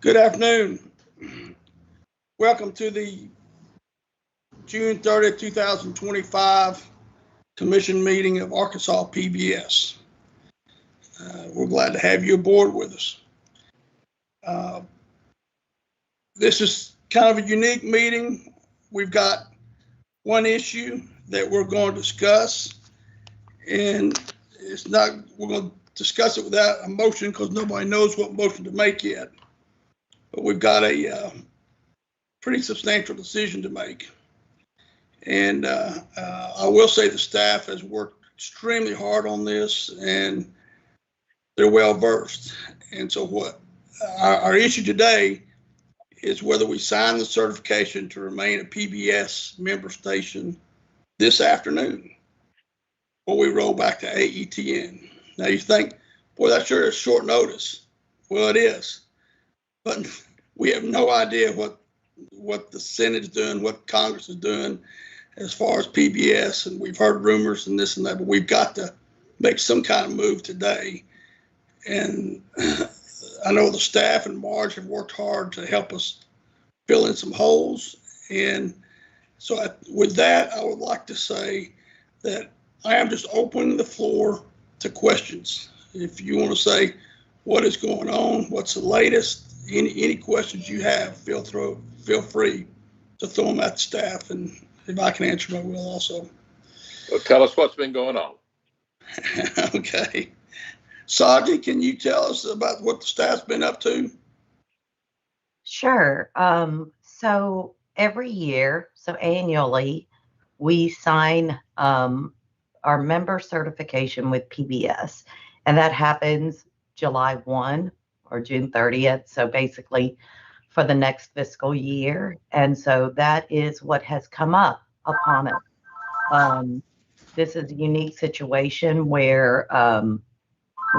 Good afternoon. Welcome to the June 30th, 2025 Commission meeting of Arkansas PBS. We're glad to have you aboard with us. This is kind of a unique meeting. We've got one issue that we're going to discuss, and we're going to discuss it without a motion because nobody knows what motion to make yet. But we've got a pretty substantial decision to make. And I will say the staff has worked extremely hard on this, and they're well versed. And so what our issue today is whether we sign the certification to remain a PBS member station this afternoon, or we roll back to AETN. Now you think, boy, that sure is short notice. Well, it is. But we have no idea what the Senate is doing, what Congress is doing as far as PBS, and we've heard rumors and this and that, but we've got to make some kind of move today. And I know the staff and Marge have worked hard to help us fill in some holes. And so with that, I would like to say that I am just opening the floor to questions. If you want to say what is going on, what's the latest, any questions you have, feel free to throw them at the staff, and if I can answer them, I will also. Well, tell us what's been going on. Okay. Saji, can you tell us about what the staff's been up to? Sure. So every year, so annually, we sign our member certification with PBS, and that happens July 1 or June 30th. So basically for the next fiscal year. And so that is what has come up upon it. This is a unique situation where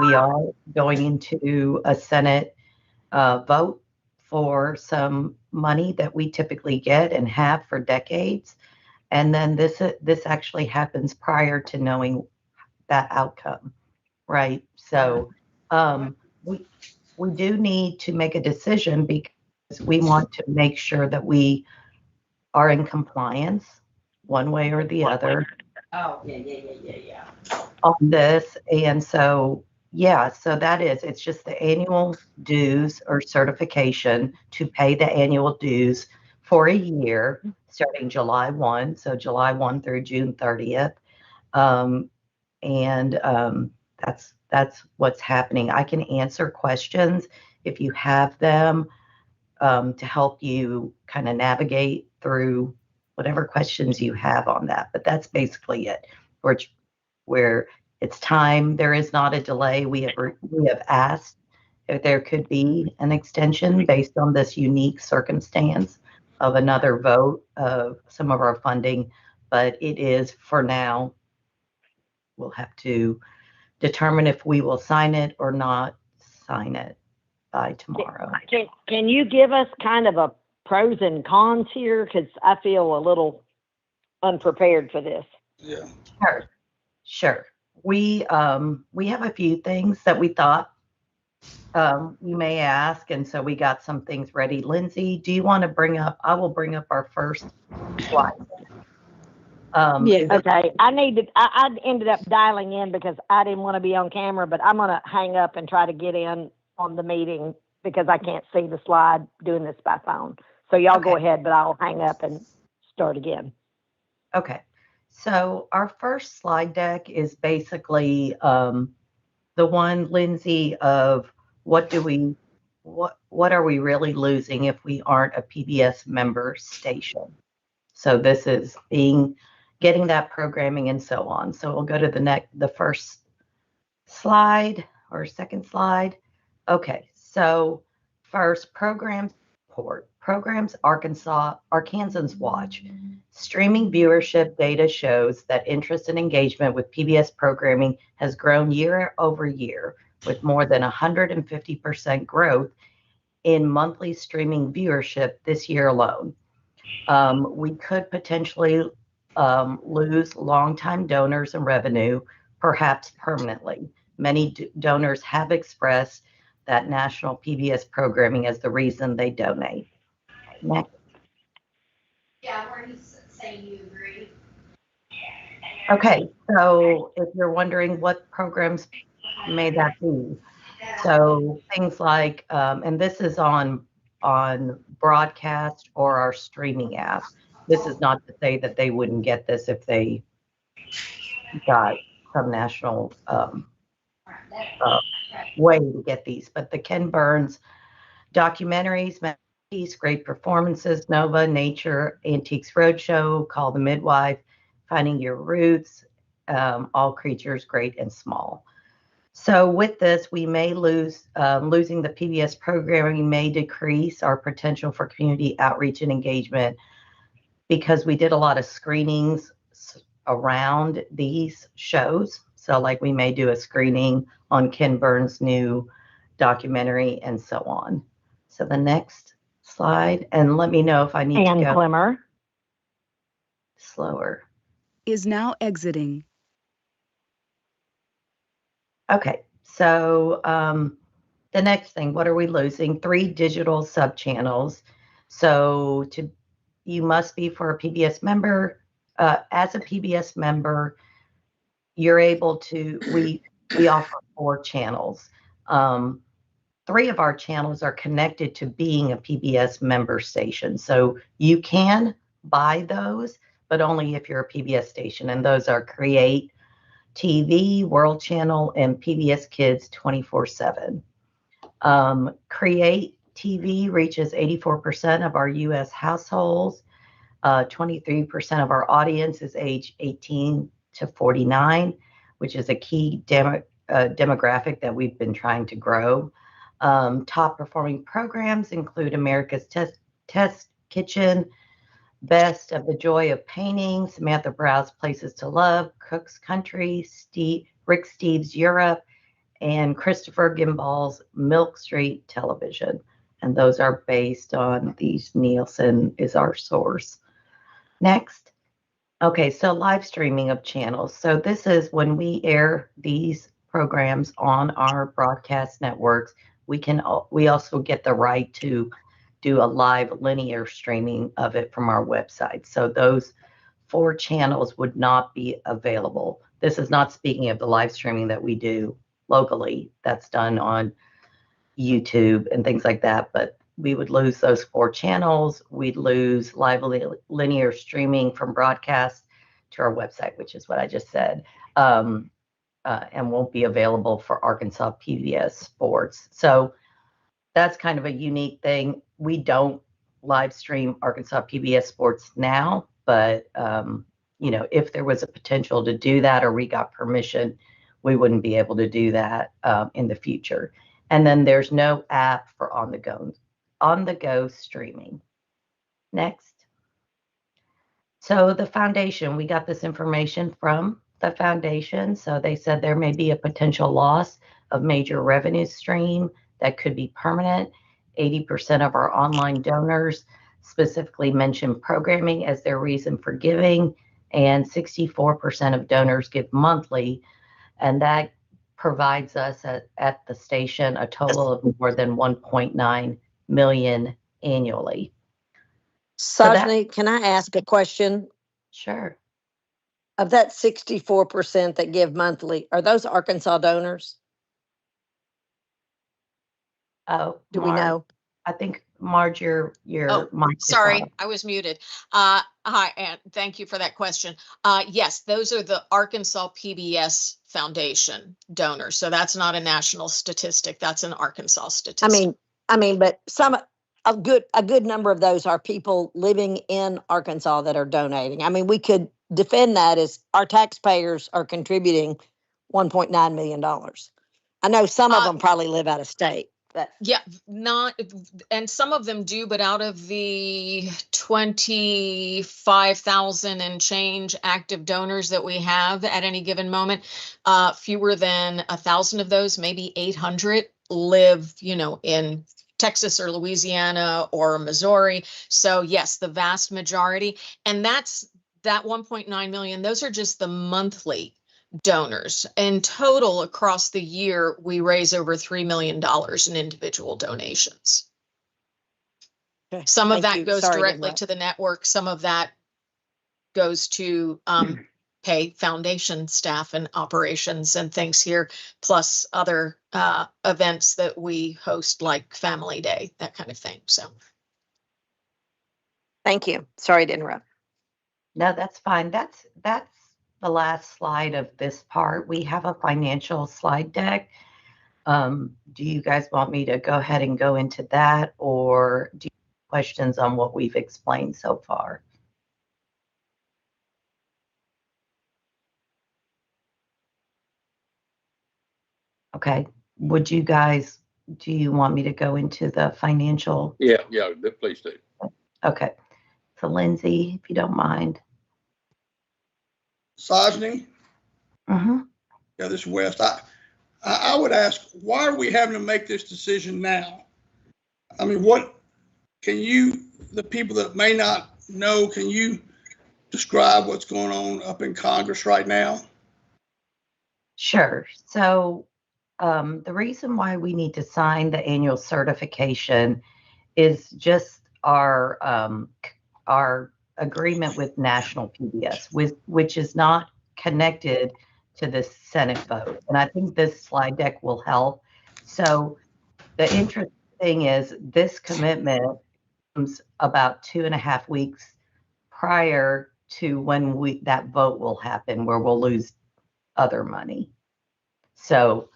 we are going into a Senate vote for some money that we typically get and have for decades. And then this actually happens prior to knowing that outcome, right? So we do need to make a decision because we want to make sure that we are in compliance one way or the other. Oh, yeah. On this. And so, so it's just the annual dues or certification to pay the annual dues for a year starting July 1. So July 1 through June 30th. That's what's happening. I can answer questions if you have them to help you kind of navigate through whatever questions you have on that. But that's basically it. Where it's time, there is not a delay. We have asked if there could be an extension based on this unique circumstance of another vote of some of our funding, but it is for now. We'll have to determine if we will sign it or not sign it by tomorrow. Can you give us kind of a pros and cons here? Because I feel a little unprepared for this. Yeah. Sure. We have a few things that we thought you may ask, and so we got some things ready. Lindsay, do you want to bring up? I will bring up our first slide. Okay. I ended up dialing in because I didn't want to be on camera, but I'm going to hang up and try to get in on the meeting because I can't see the slide doing this by phone. So y'all go ahead, but I'll hang up and start again. Okay. So our first slide deck is basically the one, Lindsay, of what are we really losing if we aren't a PBS member station? So this is getting that programming and so on. So we'll go to the first slide or second slide. Okay, so first, program support. Programs Arkansans watch. Streaming viewership data shows that interest and engagement with PBS programming has grown year over year, with more than 150% growth in monthly streaming viewership this year alone. We could potentially lose longtime donors and revenue, perhaps permanently. Many donors have expressed that national PBS programming as the reason they donate. Next. Yeah, where he's saying you agree. Okay, so if you're wondering what programs may that be, so things like, and this is on broadcast or our streaming app. This is not to say that they wouldn't get this if they got some national way to get these, but the Ken Burns documentaries, great performances, Nova, Nature, Antiques Roadshow, Call the Midwife, Finding Your Roots, All Creatures Great and Small. So with this, we may losing the PBS programming may decrease our potential for community outreach and engagement because we did a lot of screenings around these shows. So like we may do a screening on Ken Burns' new documentary and so on. So the next slide, and let me know if I need to go Clemmer slower. Is now exiting. Okay, so the next thing, what are we losing? 3 digital sub-channels. So you must be for a PBS member. As a PBS member, you're able to, we offer 4 channels. 3 of our channels are connected to being a PBS member station. So you can buy those, but only if you're a PBS station. And those are Create TV, World Channel, and PBS Kids 24/7. Create TV reaches 84% of our U.S. households. 23% of our audience is age 18 to 49, which is a key demographic that we've been trying to grow. Top performing programs include America's Test Kitchen, Best of the Joy of Painting, Samantha Brow's Places to Love, Cook's Country, Rick Steves' Europe, and Christopher Gimbel's Milk Street Television. And those are based on these. Nielsen is our source. Next. Okay, so live streaming of channels. So this is when we air these programs on our broadcast networks. We also get the right to do a live linear streaming of it from our website. So those 4 channels would not be available. This is not speaking of the live streaming that we do locally. That's done on YouTube and things like that. But we would lose those 4 channels. We'd lose live linear streaming from broadcast to our website, which is what I just said. And won't be available for Arkansas PBS Sports. So that's kind of a unique thing. We don't live stream Arkansas PBS Sports now, but if there was a potential to do that or we got permission, we wouldn't be able to do that in the future. And then there's no app for on the go streaming. Next. So the foundation, we got this information from the foundation. So they said there may be a potential loss of major revenue stream that could be permanent. 80% of our online donors specifically mention programming as their reason for giving, and 64% of donors give monthly, and that provides us at the station a total of more than 1.9 million annually. Sajni, can I ask a question? Sure. Of that 64% that give monthly, are those Arkansas donors? Oh, Do we know? I think Marge, your Oh, mic is sorry, on. I was muted. Hi, and thank you for that question. Yes, those are the Arkansas PBS Foundation donors. So that's not a national statistic. That's an Arkansas statistic. I mean, but a good number of those are people living in Arkansas that are donating. I mean, we could defend that as our taxpayers are contributing $1.9 million. I know some of them probably live out of state. But yeah, and some of them do, but out of the 25,000 and change active donors that we have at any given moment, fewer than 1,000 of those, maybe 800, live, in Texas or Louisiana or Missouri. So yes, the vast majority, and that 1.9 million, those are just the monthly donors. In total, across the year, we raise over $3 million in individual donations. Okay, Some of thank that you. goes Sorry to directly interrupt. to the network. Some of that goes to pay foundation staff and operations and things here, plus other events that we host, like Family Day, that kind of thing. So Thank you. Sorry to interrupt. No, that's fine. That's the last slide of this part. We have a financial slide deck. Do you guys want me to go ahead and go into that, or do you have questions on what we've explained so far? Okay. Do you want me to go into the financial? Yeah, please do. Okay. So Lindsay, if you don't mind. Sajni, Mm-hmm. yeah, this is West. I would ask, why are we having to make this decision now? I mean, what can you, the people that may not know, can you describe what's going on up in Congress right now? Sure. So the reason why we need to sign the annual certification is just our agreement with National PBS, which is not connected to the Senate vote. And I think this slide deck will help. So the interesting thing is this commitment comes about 2.5 weeks prior to when that vote will happen, where we'll lose other money. So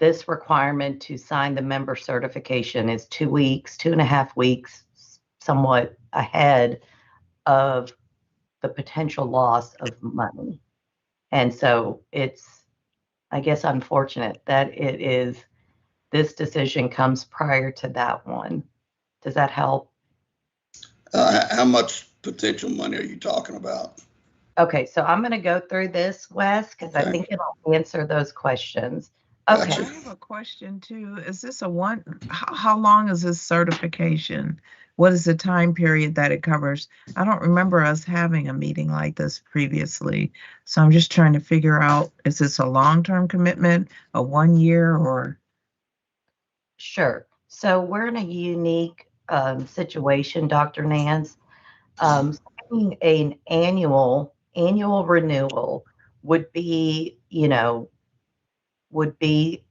this requirement to sign the member certification is 2 weeks, 2.5 weeks, somewhat ahead of the potential loss of money. And so it's, I guess, unfortunate that this decision comes prior to that one. Does that help? How much potential money are you talking about? Okay, so I'm going to go through this, Wes, because I think it'll answer those questions. Okay. Gotcha. I have a question too. Is this how long is this certification? What is the time period that it covers? I don't remember us having a meeting like this previously. So I'm just trying to figure out, is this a long-term commitment, a 1 year, or? Sure. So we're in a unique situation, Dr. Nance. Signing an annual renewal would be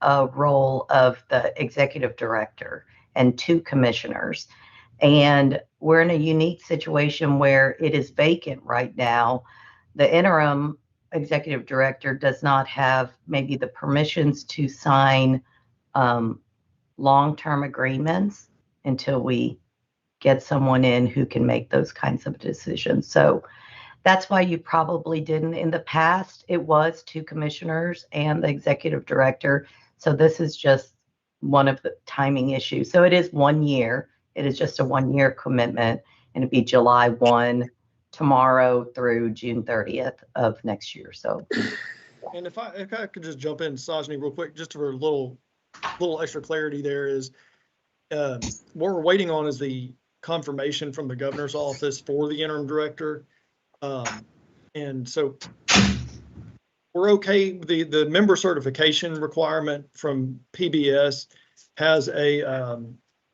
a role of the executive director and 2 commissioners. And we're in a unique situation where it is vacant right now. The interim executive director does not have maybe the permissions to sign long-term agreements until we get someone in who can make those kinds of decisions. So that's why you probably didn't. In the past, it was 2 commissioners and the executive director. So this is just one of the timing issues. So it is 1 year. It is just a 1-year commitment, and it'd be July 1 tomorrow through June 30th of next year. So, and if I could just jump in, Sajni, real quick, just for a little extra clarity, there is what we're waiting on is the confirmation from the governor's office for the interim director. And so we're okay. The member certification requirement from PBS has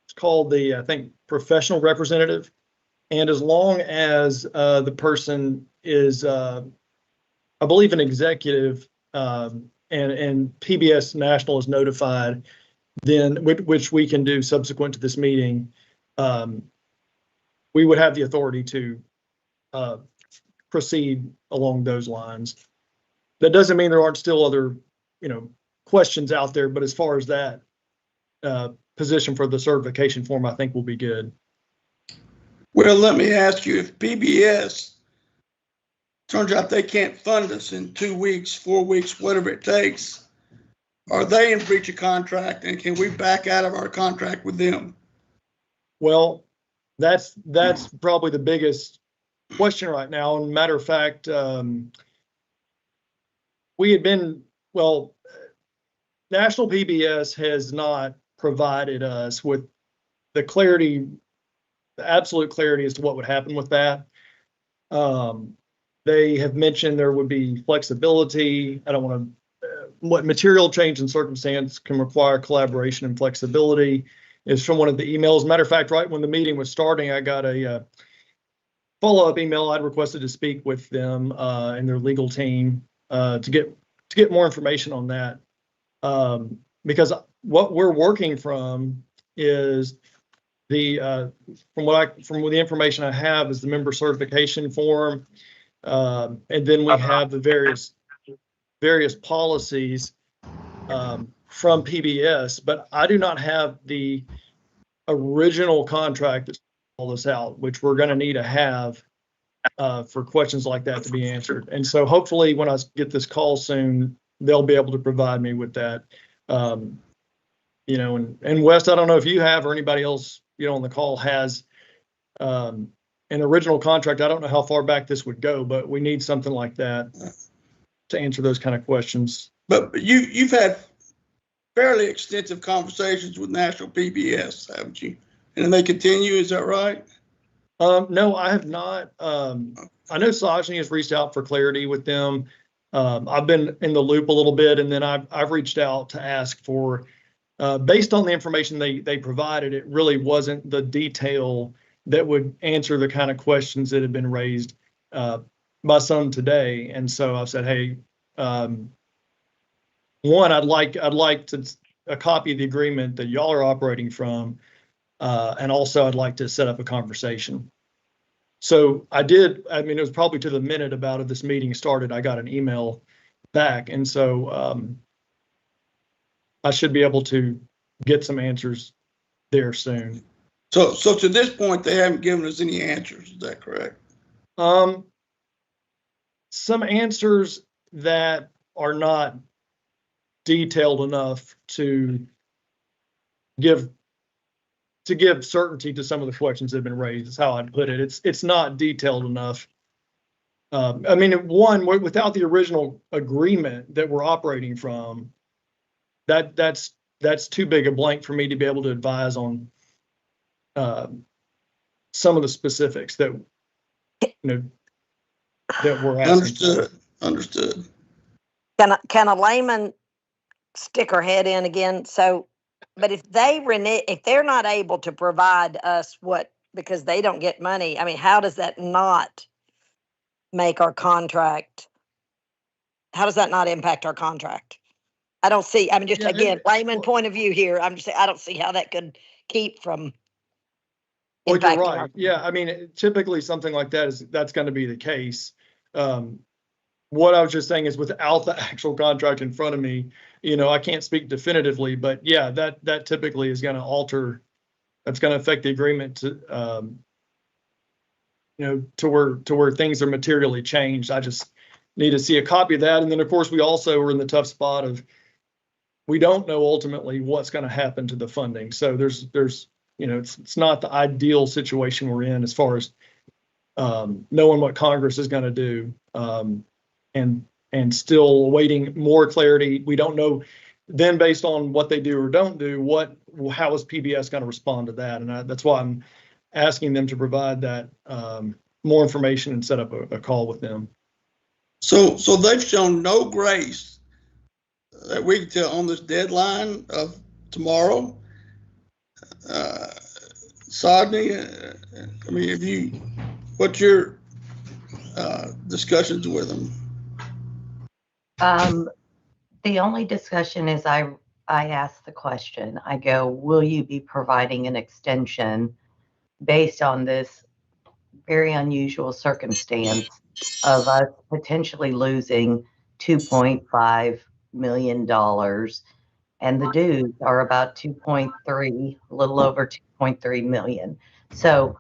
it's called the, I think, professional representative. And as long as the person is, I believe, an executive, and PBS National is notified, then which we can do subsequent to this meeting, we would have the authority to proceed along those lines. That doesn't mean there aren't still other, questions out there, but as far as that position for the certification form, I think will be good. Well, let me ask you, if PBS turns out they can't fund us in 2 weeks, 4 weeks, whatever it takes, are they in breach of contract, and can we back out of our contract with them? Well, that's probably the biggest question right now. And matter of fact, National PBS has not provided us with the clarity, the absolute clarity as to what would happen with that. They have mentioned there would be flexibility. I don't want to, what material change in circumstance can require collaboration and flexibility is from one of the emails. Matter of fact, right when the meeting was starting, I got a follow-up email. I'd requested to speak with them and their legal team to get more information on that. Because what we're working from is from the information I have is the member certification form. And then we have the various policies from PBS, but I do not have the original contract that all this out, which we're going to need to have for questions like that to be answered. And so hopefully when I get this call soon, they'll be able to provide me with that. You know, and West, I don't know if you have or anybody else, you know, on the call has an original contract. I don't know how far back this would go, but we need something like that to answer those kind of questions. But you've had fairly extensive conversations with National PBS, haven't you? And they continue, is that right? No, I have not. I know Sajni has reached out for clarity with them. I've been in the loop a little bit, and then I've reached out to ask for, based on the information they provided, it really wasn't the detail that would answer the kind of questions that had been raised by some today. And so I've said, hey, one, I'd like to a copy of the agreement that y'all are operating from, and also I'd like to set up a conversation. So I did. I mean, it was probably to the minute about this meeting started, I got an email back, and so I should be able to get some answers there soon. So to this point, they haven't given us any answers. Is that correct? Some answers that are not detailed enough to give certainty to some of the questions that have been raised, is how I'd put it. It's not detailed enough. I mean, one, without the original agreement that we're operating from, that's too big a blank for me to be able to advise on some of the specifics that, you know, that we're asking. Understood. Can a layman stick her head in again? So, but if they're not able to provide us because they don't get money, I mean, how does that not make our contract? How does that not impact our contract? I don't see, I mean, just again, layman point of view here, I'm just saying, I don't see how that could keep from. Well, you're right. Yeah, I mean, typically something like that's going to be the case. What I was just saying is without the actual contract in front of me, you know, I can't speak definitively, but yeah, that typically is going to alter, that's going to affect the agreement to, you know, to where things are materially changed. I just need to see a copy of that. And then of course we also are in the tough spot of, we don't know ultimately what's going to happen to the funding. So there's, you know, it's not the ideal situation we're in as far as knowing what Congress is going to do, and still awaiting more clarity. We don't know then, based on what they do or don't do, how is PBS going to respond to that? And that's why I'm asking them to provide that more information and set up a call with them. So they've shown no grace that we can tell on this deadline of tomorrow. Sajni, I mean, what's your discussions with them? The only discussion is I asked the question. I go, will you be providing an extension based on this very unusual circumstance of us potentially losing $2.5 million, and the dues are about 2.3, a little over 2.3 million. So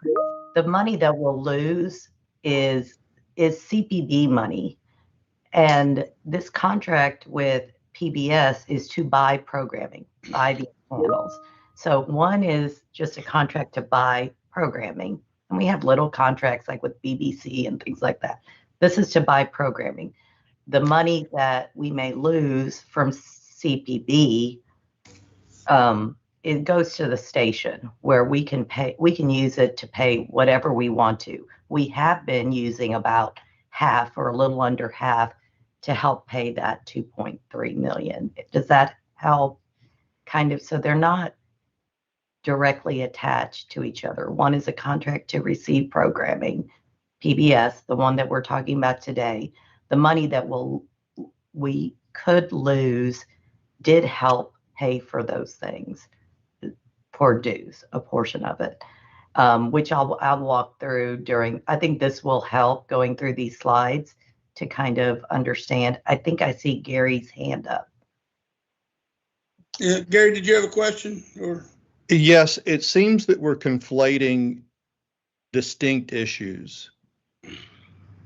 the money that we'll lose is CPB money. And this contract with PBS is to buy programming, buy these channels. So one is just a contract to buy programming. And we have little contracts like with BBC and things like that. This is to buy programming. The money that we may lose from CPB, it goes to the station where we can use it to pay whatever we want to. We have been using about half or a little under half to help pay that 2.3 million. Does that help? Kind of, so they're not directly attached to each other. One is a contract to receive programming, PBS, the one that we're talking about today. The money that we could lose did help pay for those things, for dues, a portion of it, which I'll walk through during. I think this will help going through these slides to kind of understand. I think I see Gary's hand up. Yeah, Gary, did you have a question? Or Yes, it seems that we're conflating distinct issues.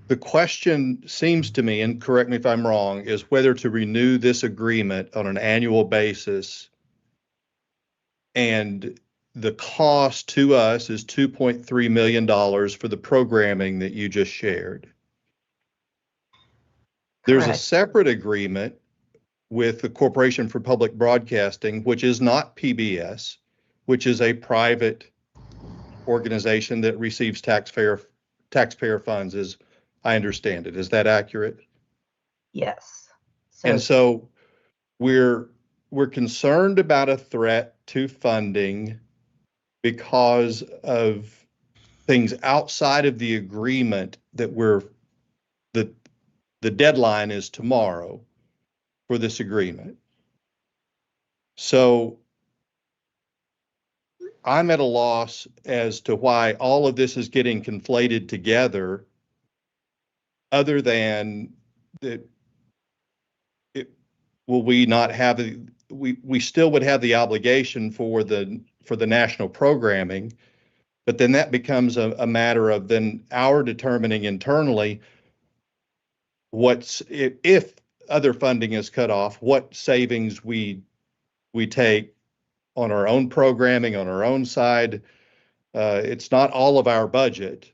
The question seems to me, and correct me if I'm wrong, is whether to renew this agreement on an annual basis. And the cost to us is $2.3 million for the programming that you just shared. There's a Correct. separate agreement with the Corporation for Public Broadcasting, which is not PBS, which is a private organization that receives taxpayer funds, as I understand it. Is that accurate? Yes. And so we're concerned about a threat to funding because of things outside of the agreement that the deadline is tomorrow for this agreement. So I'm at a loss as to why all of this is getting conflated together, other than that will we not have we still would have the obligation for the national programming, but then that becomes a matter of then our determining internally if other funding is cut off, what savings we take on our own programming, on our own side. It's not all of our budget.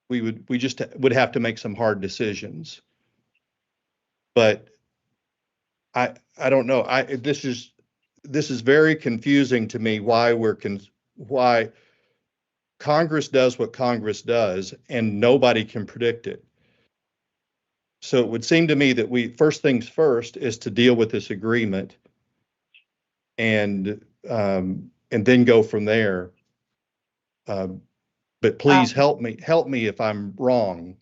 We just would have to make some hard decisions. But I don't know. This is very confusing to me, why Congress does what Congress does and nobody can predict it. So it would seem to me that first things first is to deal with this agreement and then go from there. But please help me if I'm wrong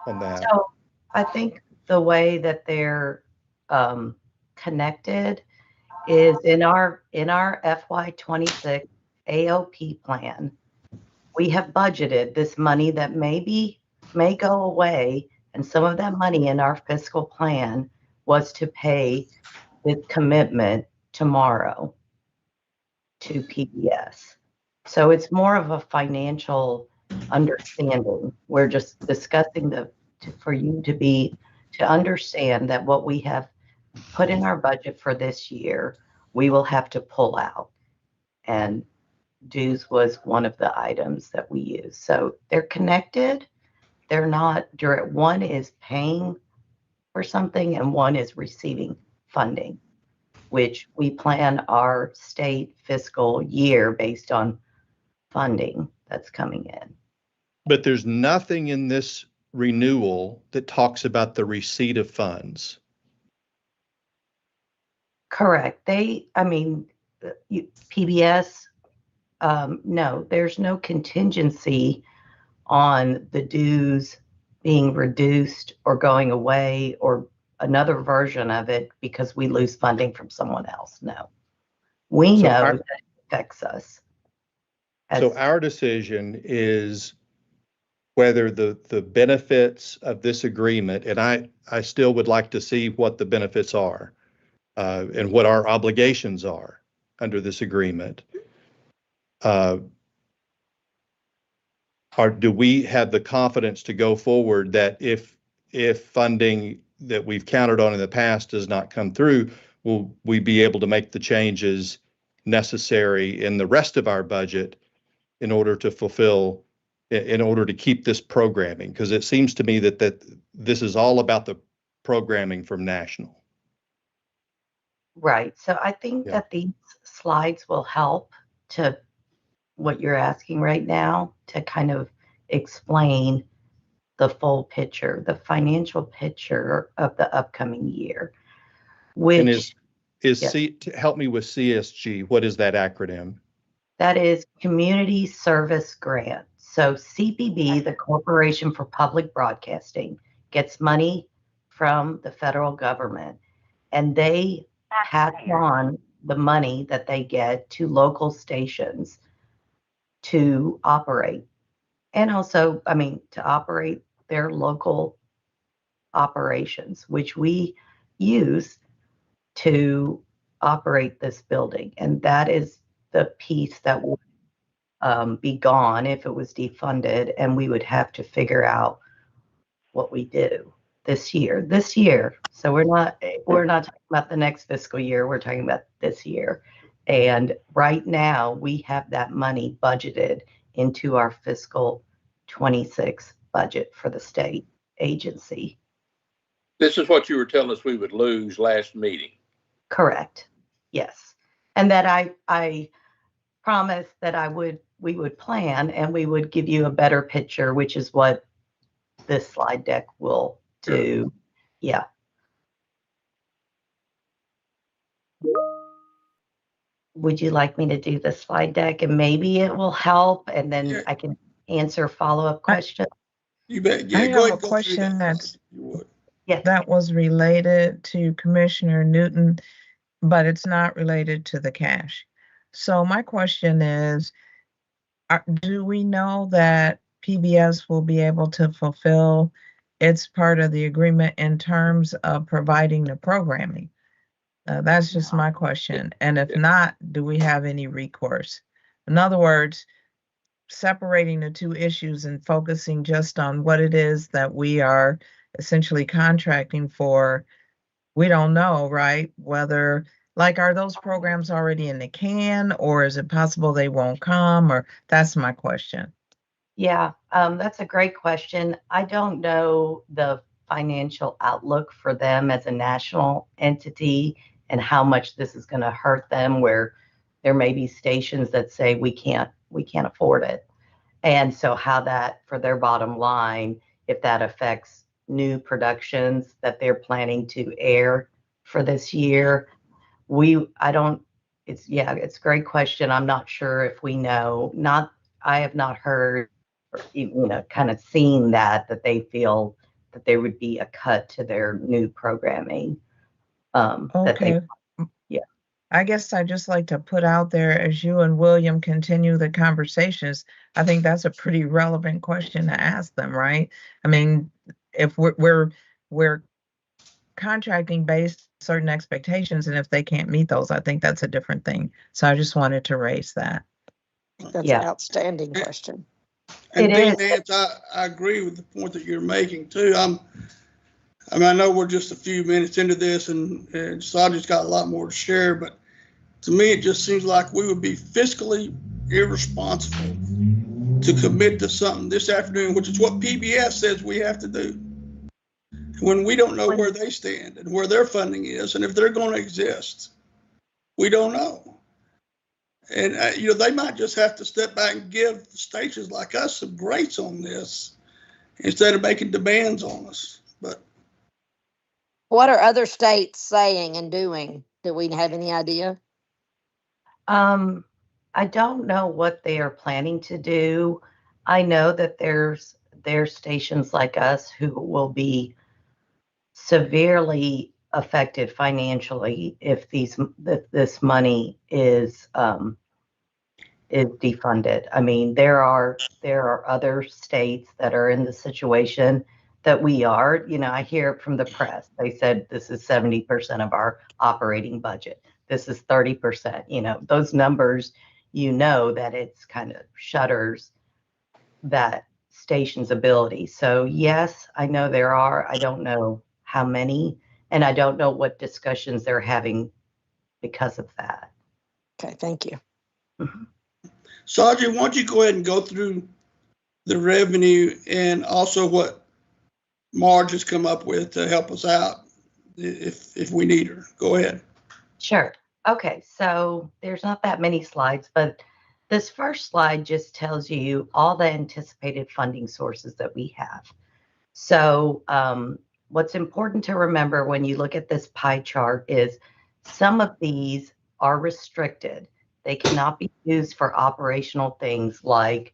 on that. So I think the way that they're connected is in our FY26 AOP plan. We have budgeted this money that may go away, and some of that money in our fiscal plan was to pay the commitment tomorrow to PBS. So it's more of a financial understanding. We're just discussing for you to understand that what we have put in our budget for this year, we will have to pull out. And dues was one of the items that we use. So they're connected. They're not direct. One is paying for something and one is receiving funding, which we plan our state fiscal year based on funding that's coming in. But there's nothing in this renewal that talks about the receipt of funds. Correct. PBS, no, there's no contingency on the dues being reduced or going away or another version of it because we lose funding from someone else. No, we know that it affects us. So our decision is whether the benefits of this agreement, and I still would like to see what the benefits are and what our obligations are under this agreement. Or do we have the confidence to go forward that if funding that we've counted on in the past does not come through, will we be able to make the changes necessary in the rest of our budget in order to keep this programming? Because it seems to me that this is all about the programming from national. Right. So I think that these slides will help to what you're asking right now, to kind of explain the full picture, the financial picture of the upcoming year, And which is help me with CSG. What is that acronym? that is Community Service Grant. So CPB, the Corporation for Public Broadcasting, gets money from the federal government, and they pass on the money that they get to local stations to operate. And also, I mean, to operate their local operations, which we use to operate this building. And that is the piece that would be gone if it was defunded, and we would have to figure out what we do this year. So we're not talking about the next fiscal year. We're talking about this year. And right now we have that money budgeted into our fiscal 26 budget for the state agency. This is what you were telling us we would lose last meeting. Correct. Yes. And that I promised that we would plan and we would give you a better picture, which is what this slide deck will do. Sure. Yeah. Would you like me to do the slide deck and maybe it will help, and then I can answer follow-up questions? You bet. Yeah, I have a question that was related to Commissioner Newton, but it's not related to the cash. So my question is, do we know that PBS will be able to fulfill its part of the agreement in terms of providing the programming? That's just my question. And if not, do we have any recourse? In other words, separating the two issues and focusing just on what it is that we are essentially contracting for, we don't know, right? Whether, like, are those programs already in the can, or is it possible they won't come? Or that's my question. Yeah, that's a great question. I don't know the financial outlook for them as a national entity and how much this is going to hurt them, where there may be stations that say we can't afford it. And so how that, for their bottom line, if that affects new productions that they're planning to air for this year, it's a great question. I'm not sure if we know. I have not heard, or, kind of seen that they feel that there would be a cut to their new programming. Okay. I guess I just like to put out there, as you and William continue the conversations, I think that's a pretty relevant question to ask them, right? I mean, if we're contracting based on certain expectations, and if they can't meet those, I think that's a different thing. So I just wanted to raise that. That's an outstanding question. And Dean Nance, I agree with the point that you're making too. I know we're just a few minutes into this, and Saji's got a lot more to share, but to me, it just seems like we would be fiscally irresponsible to commit to something this afternoon, which is what PBS says we have to do, when we don't know where they stand and where their funding is, and if they're going to exist. We don't know. And, they might just have to step back and give stations like us some grace on this instead of making demands on us. But what are other states saying and doing? Do we have any idea? I don't know what they are planning to do. I know that there's stations like us who will be severely affected financially if this money is defunded. I mean, there are other states that are in the situation that we are. I hear it from the press. They said this is 70% of our operating budget. This is 30%. Those numbers, that it's kind of shutters that station's ability. So yes, I know there are. I don't know how many, and I don't know what discussions they're having because of that. Okay, thank you. Mm-hmm. Saji, why don't you go ahead and go through the revenue and also what Marge has come up with to help us out if we need her. Go ahead. Sure. Okay, so there's not that many slides, but this first slide just tells you all the anticipated funding sources that we have. So what's important to remember when you look at this pie chart is some of these are restricted. They cannot be used for operational things like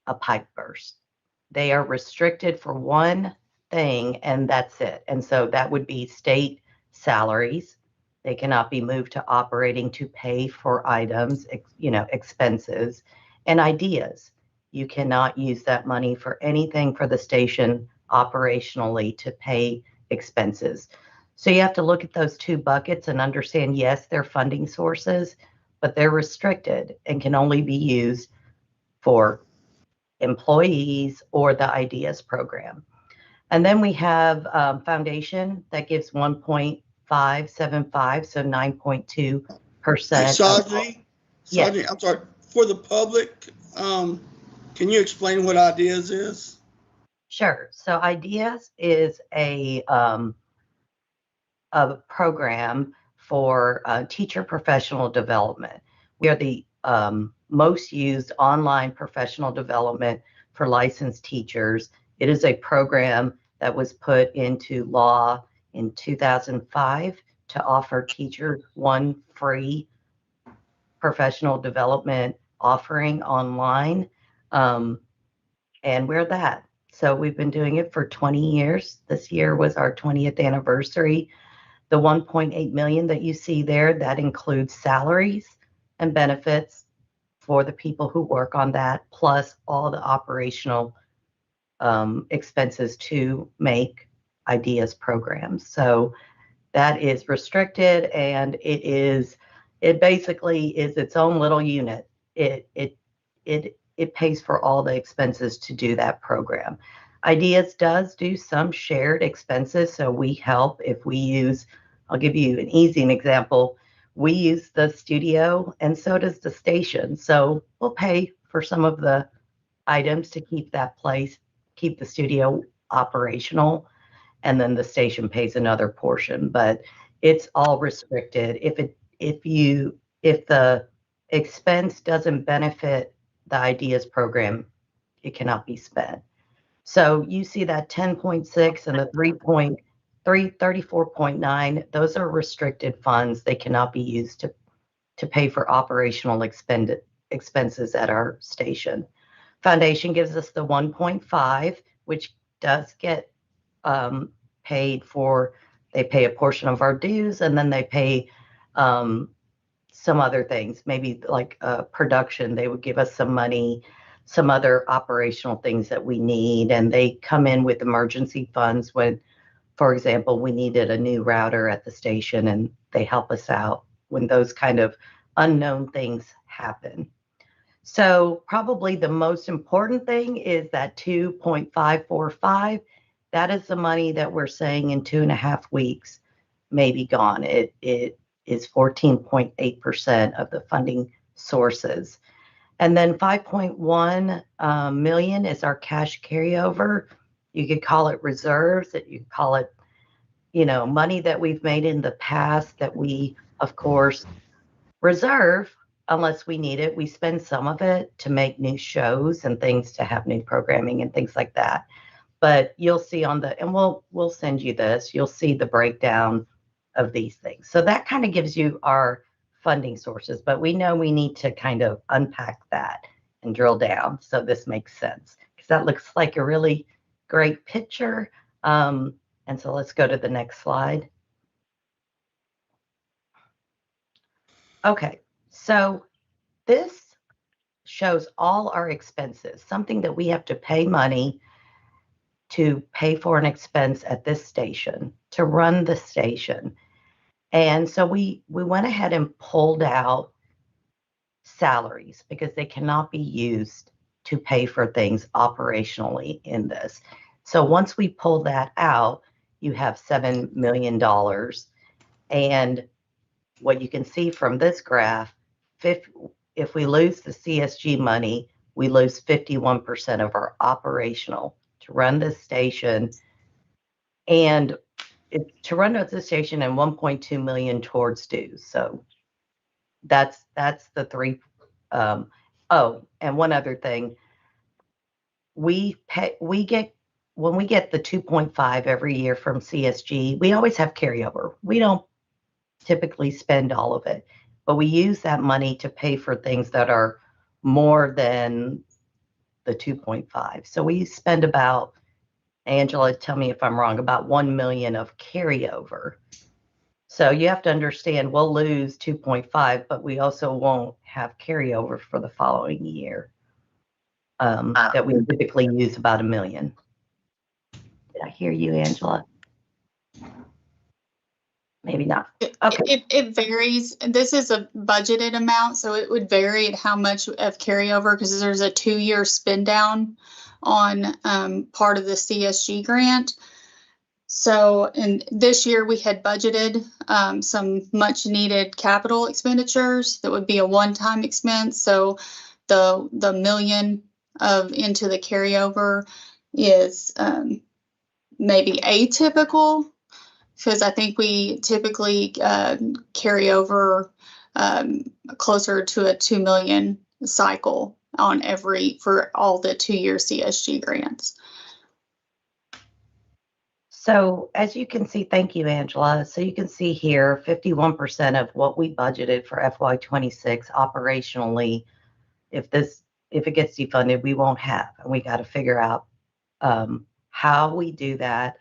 a pipe burst. They are restricted for one thing, and that's it. And so that would be state salaries. They cannot be moved to operating to pay for items, expenses, and ideas. You cannot use that money for anything for the station operationally to pay expenses. So you have to look at those two buckets and understand, yes, they're funding sources, but they're restricted and can only be used for employees or the ideas program. And then we have foundation that gives 1.575, so 9.2%. Sajni, Yes. I'm sorry, for the public, can you explain what ideas is? Sure. So ideas is a program for teacher professional development. We are the most used online professional development for licensed teachers. It is a program that was put into law in 2005 to offer teachers one free professional development offering online. And we're that. So we've been doing it for 20 years. This year was our 20th anniversary. The 1.8 million that you see there, that includes salaries and benefits for the people who work on that, plus all the operational expenses to make ideas programs. So that is restricted, and it basically is its own little unit. It pays for all the expenses to do that program. Ideas does do some shared expenses, so we help if we use, I'll give you an easy example. We use the studio and so does the station. So we'll pay for some of the items to keep that place, keep the studio operational, and then the station pays another portion, but it's all restricted. If the expense doesn't benefit the ideas program, it cannot be spent. So you see that 10.6 and the 34.9, those are restricted funds. They cannot be used to pay for operational expenses at our station. Foundation gives us the 1.5, which does get paid for. They pay a portion of our dues, and then they pay some other things, maybe like production. They would give us some money, some other operational things that we need, and they come in with emergency funds when, for example, we needed a new router at the station, and they help us out when those kind of unknown things happen. So probably the most important thing is that 2.545. That is the money that we're saying in 2.5 weeks may be gone. It is 14.8% of the funding sources. And then 5.1 million is our cash carryover. You could call it reserves, that you could call it, money that we've made in the past that we, of course, reserve unless we need it. We spend some of it to make new shows and things, to have new programming and things like that. But you'll see and we'll send you this, you'll see the breakdown of these things. So that kind of gives you our funding sources, but we know we need to kind of unpack that and drill down so this makes sense, because that looks like a really great picture. And so let's go to the next slide. Okay, so this shows all our expenses, something that we have to pay money to pay for an expense at this station, to run the station. And so we went ahead and pulled out salaries because they cannot be used to pay for things operationally in this. So once we pull that out, you have $7 million. And what you can see from this graph, if we lose the CSG money, we lose 51% of our operational to run this station, and to run the station, and 1.2 million towards dues. So that's the three. Oh, and one other thing, we get when we get the 2.5 every year from CSG, we always have carryover. We don't typically spend all of it, but we use that money to pay for things that are more than the 2.5. So we spend about, Angela, tell me if I'm wrong, about 1 million of carryover. So you have to understand we'll lose 2.5, but we also won't have carryover for the following year that we typically use about 1 million. Did I hear you, Angela? Maybe not. Okay. It varies. This is a budgeted amount, so it would vary at how much of carryover, because there's a 2-year spend down on part of the CSG grant. So, and this year we had budgeted some much needed capital expenditures that would be a one-time expense. So the million into the carryover is maybe atypical, because I think we typically carry over closer to a 2 million cycle on for all the 2-year CSG grants. So as you can see, thank you, Angela. So you can see here, 51% of what we budgeted for FY26 operationally, if it gets defunded, we won't have, and we got to figure out how we do that.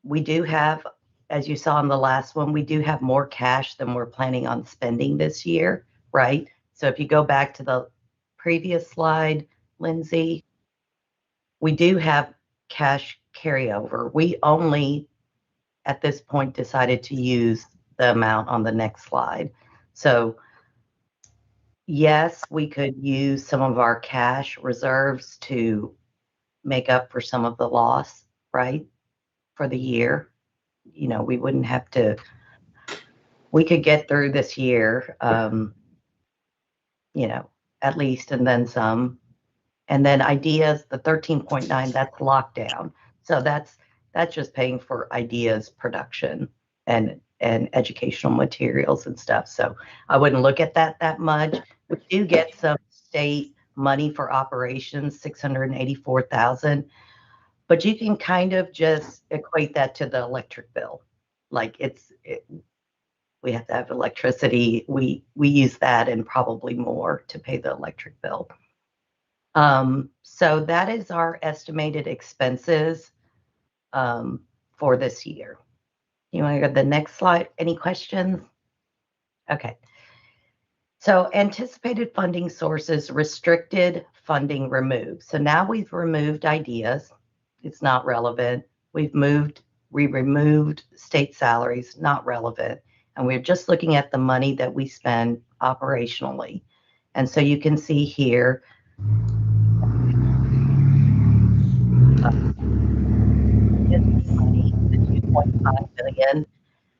We do have, as you saw in the last one, we do have more cash than we're planning on spending this year, right? So if you go back to the previous slide, Lindsay, we do have cash carryover. We only, at this point, decided to use the amount on the next slide. So yes, we could use some of our cash reserves to make up for some of the loss, right, for the year. You know, we wouldn't have to, we could get through this year, you know, at least, and then some. And then ideas, the 13.9, that's lockdown. So that's just paying for ideas production and educational materials and stuff. So I wouldn't look at that much. We do get some state money for operations, 684,000, but you can kind of just equate that to the electric bill. Like we have to have electricity. We use that and probably more to pay the electric bill. So that is our estimated expenses for this year. You want to go to the next slide? Any questions? Okay. So anticipated funding sources, restricted funding removed. So now we've removed ideas. It's not relevant. We removed state salaries, not relevant. And we're just looking at the money that we spend operationally. And so you can see here, money, the 2.5 billion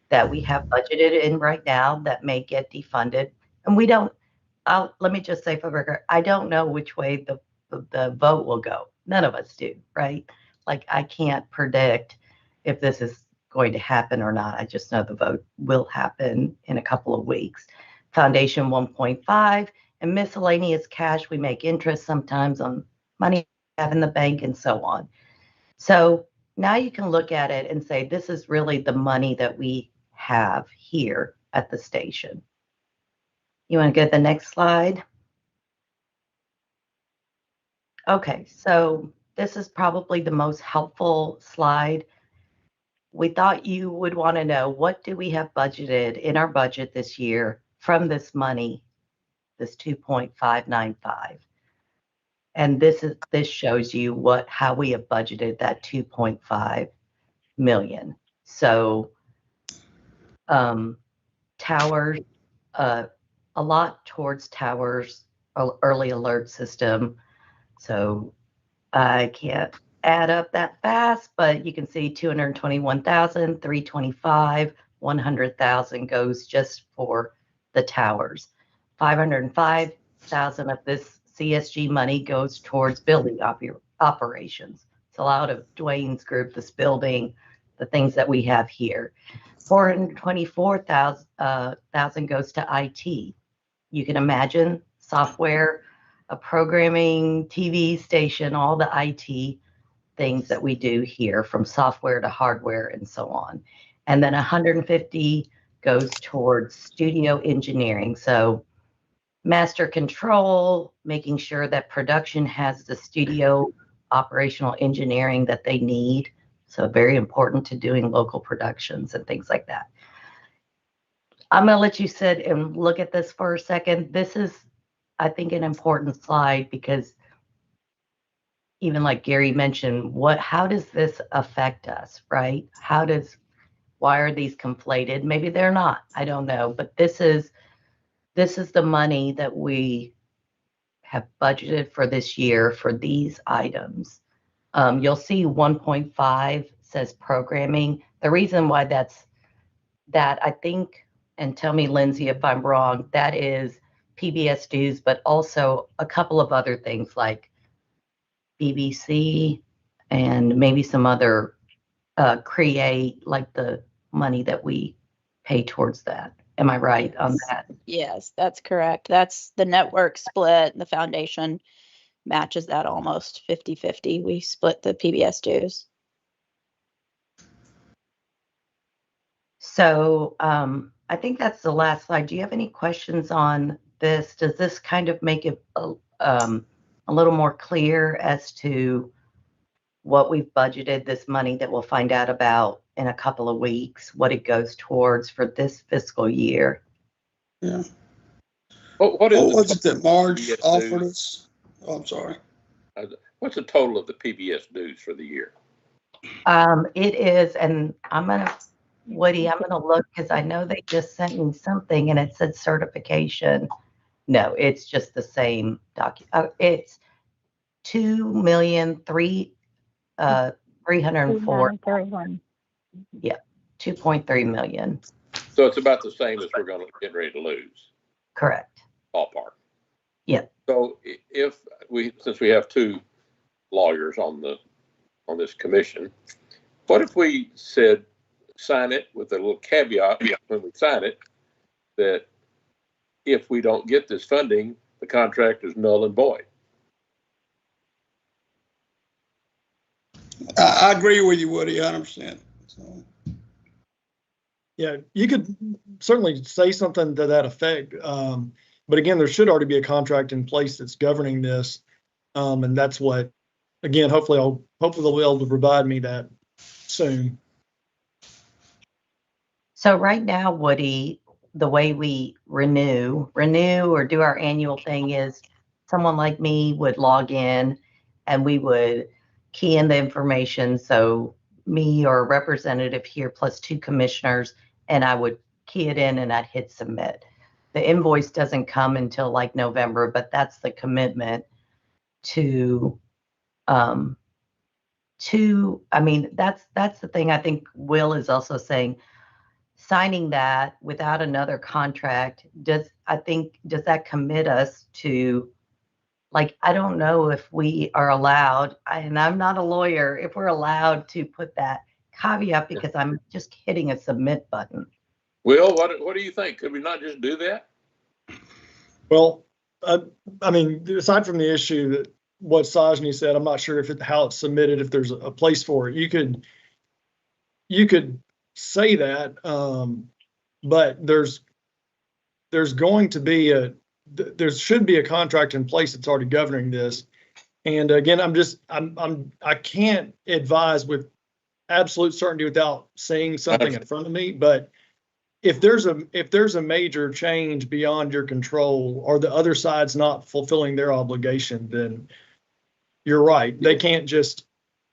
that we have budgeted in right now that may get defunded. And we don't, let me just say for the record, I don't know which way the vote will go. None of us do, right? Like I can't predict if this is going to happen or not. I just know the vote will happen in a couple of weeks. Foundation 1.5 and miscellaneous cash. We make interest sometimes on money we have in the bank and so on. So now you can look at it and say, this is really the money that we have here at the station. You want to go to the next slide? Okay, so this is probably the most helpful slide. We thought you would want to know, what do we have budgeted in our budget this year from this money, this 2.595? And this shows you how we have budgeted that 2.5 million. So towers, a lot towards towers, early alert system. So I can't add up that fast, but you can see 221,000, 325, 100,000 goes just for the towers. 505,000 of this CSG money goes towards building operations. It's a lot of Dwayne's group, this building, the things that we have here. 424,000 goes to IT. You can imagine software, a programming, TV station, all the IT things that we do here, from software to hardware and so on. And then 150 goes towards studio engineering. So master control, making sure that production has the studio operational engineering that they need. So very important to doing local productions and things like that. I'm going to let you sit and look at this for a second. This is, I think, an important slide because even like Gary mentioned, how does this affect us, right? Why are these conflated? Maybe they're not, I don't know, but this is the money that we have budgeted for this year for these items. You'll see 1.5 says programming. The reason why that I think, and tell me, Lindsay, if I'm wrong, that is PBS dues, but also a couple of other things like BBC and maybe some other create, like the money that we pay towards that. Am I right on that? Yes, that's correct. That's the network split. The foundation matches that almost 50-50. We split the PBS dues. So I think that's the last slide. Do you have any questions on this? Does this kind of make it a little more clear as to what we've budgeted this money that we'll find out about in a couple of weeks, what it goes towards for this fiscal year? Yeah. What was it that Marge offered us? Oh, I'm sorry. What's the total of the PBS dues for the year? It is, and Woody, I'm gonna look because I know they just sent me something and it said certification. No, it's just the same document. It's $2,304,000. Yeah, 2.3 million. So it's about the same as we're going to get ready to lose. Correct. Ballpark. Yeah. So since we have two lawyers on this commission, what if we said sign it with a little caveat when we sign it that if we don't get this funding, the contract is null and void? I agree with you, Woody, 100%. So. Yeah, you could certainly say something to that effect. But again, there should already be a contract in place that's governing this. And that's what, again, hopefully they'll be able to provide me that soon. So right now, Woody, the way we renew or do our annual thing is someone like me would log in and we would key in the information. So me or a representative here plus two commissioners, and I would key it in and I'd hit submit. The invoice doesn't come until like November, but that's the commitment to I mean, that's the thing I think Will is also saying. Signing that without another contract, does that commit us to, like, I don't know if we are allowed, and I'm not a lawyer, if we're allowed to put that caveat because I'm just hitting a submit button. Will, what do you think? Could we not just do that? Well, I mean, aside from the issue that what Sajni said, I'm not sure how it's submitted, if there's a place for it. You could say that, but there should be a contract in place that's already governing this. And again, I can't advise with absolute certainty without seeing something in front of me, but if there's a major change beyond your control or the other side's not fulfilling their obligation, then you're right. They can't just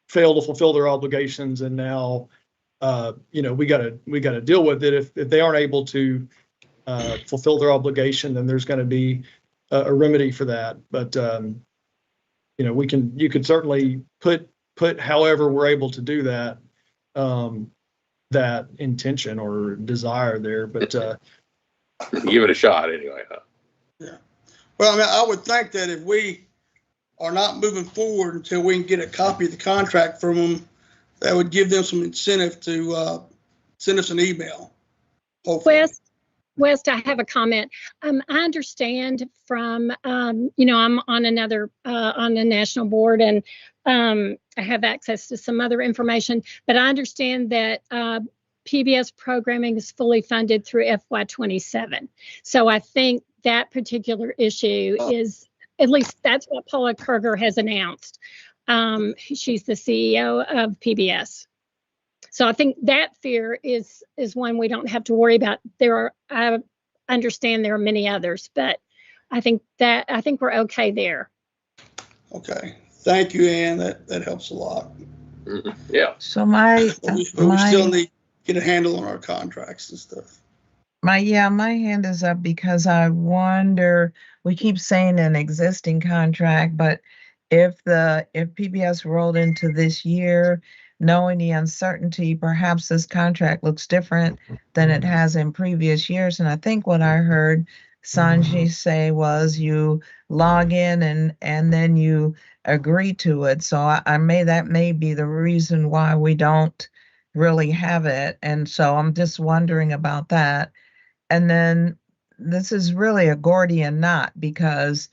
fail to fulfill their obligations and now we got to deal with it. If they aren't able to fulfill their obligation, then there's going to be a remedy for that. But you could certainly put however we're able to do that, that intention or desire there. But give it a shot anyway. Huh? Yeah. Well, I mean, I would think that if we are not moving forward until we can get a copy of the contract from them, that would give them some incentive to send us an email. Hopefully. West, I have a comment. I understand from, I'm on another, on the national board, and I have access to some other information, but I understand that PBS programming is fully funded through FY27. So I think that particular issue is, at least that's what Paula Kerger has announced. She's the CEO of PBS. So I think that fear is one we don't have to worry about. I understand there are many others, but I think we're okay there. Okay, thank you, Ann. That helps a lot. Mm-hmm. Yeah. So we still need to get a handle on our contracts and stuff. My hand is up because I wonder, we keep saying an existing contract, but if PBS rolled into this year, knowing the uncertainty, perhaps this contract looks different than it has in previous years. And I think what I heard Sanjay say was you log in and then you agree to it. So that may be the reason why we don't really have it. And so I'm just wondering about that. And then this is really a Gordian knot, because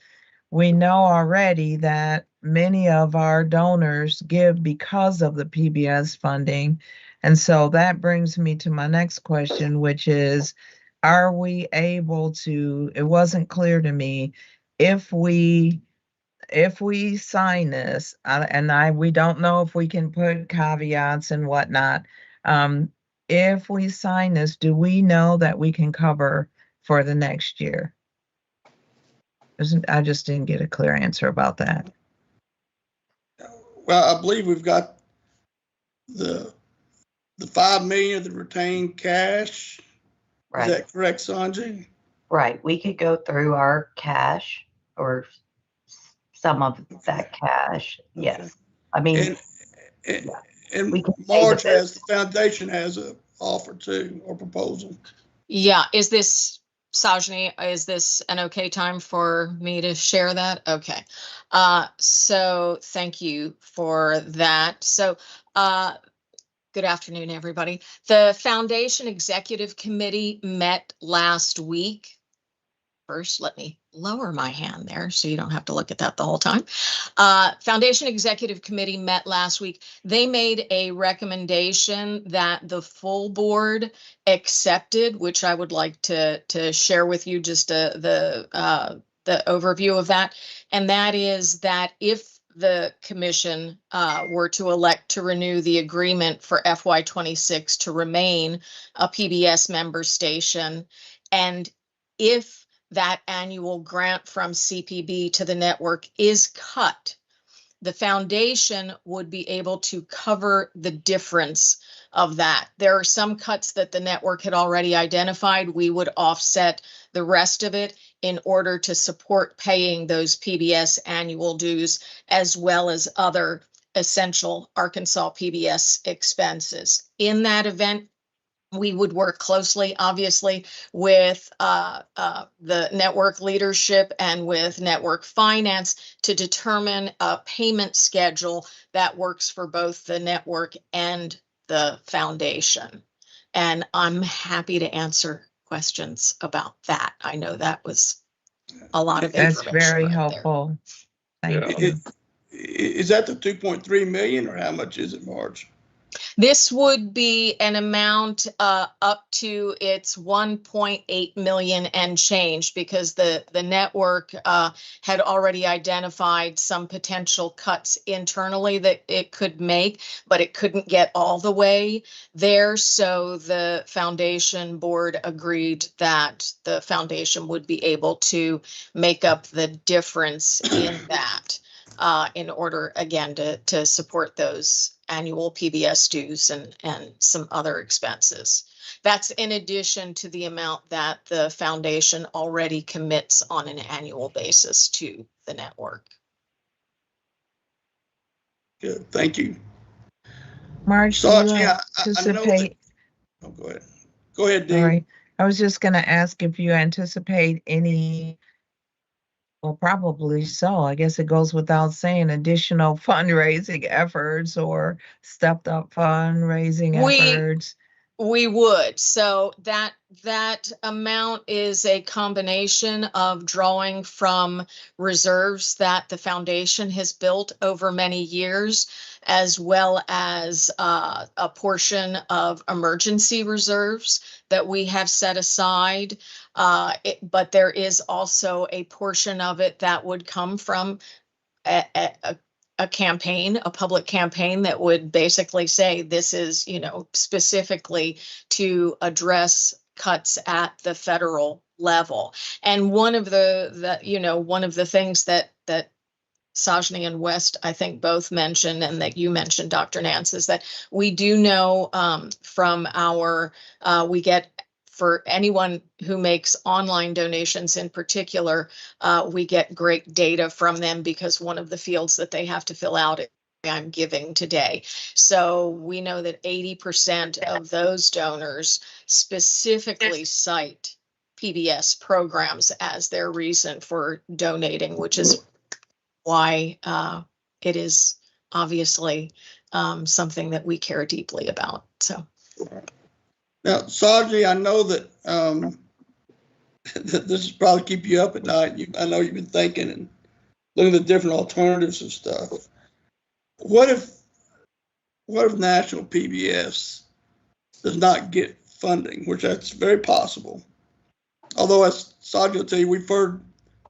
we know already that many of our donors give because of the PBS funding. And so that brings me to my next question, which is, are we able to, it wasn't clear to me, if we sign this, we don't know if we can put caveats and whatnot. If we sign this, do we know that we can cover for the next year? I just didn't get a clear answer about that. Well, I believe we've got the $5 million of the retained cash. Right. Is that correct, Sanjay? Right. We could go through our cash or some of that cash. Yes. I mean, and Marge the foundation has a offer too, or proposal. Yeah. Is this, Sajni, is this an okay time for me to share that? Okay. So thank you for that. So good afternoon, everybody. The Foundation Executive Committee met last week. First, let me lower my hand there so you don't have to look at that the whole time. Foundation Executive Committee met last week. They made a recommendation that the full board accepted, which I would like to share with you just the overview of that. And that is that if the commission were to elect to renew the agreement for FY26 to remain a PBS member station, and if that annual grant from CPB to the network is cut, the foundation would be able to cover the difference of that. There are some cuts that the network had already identified. We would offset the rest of it in order to support paying those PBS annual dues, as well as other essential Arkansas PBS expenses. In that event, we would work closely, obviously, with the network leadership and with network finance to determine a payment schedule that works for both the network and the foundation. And I'm happy to answer questions about that. I know that was a lot of information. That's very helpful. Thank you. Is that the 2.3 million, or how much is it, Marge? This would be an amount up to its 1.8 million and change, because the network had already identified some potential cuts internally that it could make, but it couldn't get all the way there. So the foundation board agreed that the foundation would be able to make up the difference in that in order, again, to support those annual PBS dues and some other expenses. That's in addition to the amount that the foundation already commits on an annual basis to the network. Good, thank you. Marge, do you anticipate? Oh, go ahead. Go ahead, Dean. Sorry. I was just going to ask if you anticipate any, well, probably so. I guess it goes without saying, additional fundraising efforts or stepped up fundraising efforts We would. So that amount is a combination of drawing from reserves that the foundation has built over many years, as well as a portion of emergency reserves that we have set aside. But there is also a portion of it that would come from a campaign, a public campaign that would basically say this is, specifically to address cuts at the federal level. And one of the things that Sajni and West, I think, both mentioned, and that you mentioned, Dr. Nance, is that we do know from we get, for anyone who makes online donations in particular, we get great data from them, because one of the fields that they have to fill out is I'm giving today. So we know that 80% of those donors specifically cite PBS programs as their reason for donating, which is why it is obviously something that we care deeply about. So. Now, Sajni, I know that that this is probably keep you up at night. I know you've been thinking and looking at different alternatives and stuff. What if National PBS does not get funding, which that's very possible. Although, as Sajni will tell you, we've heard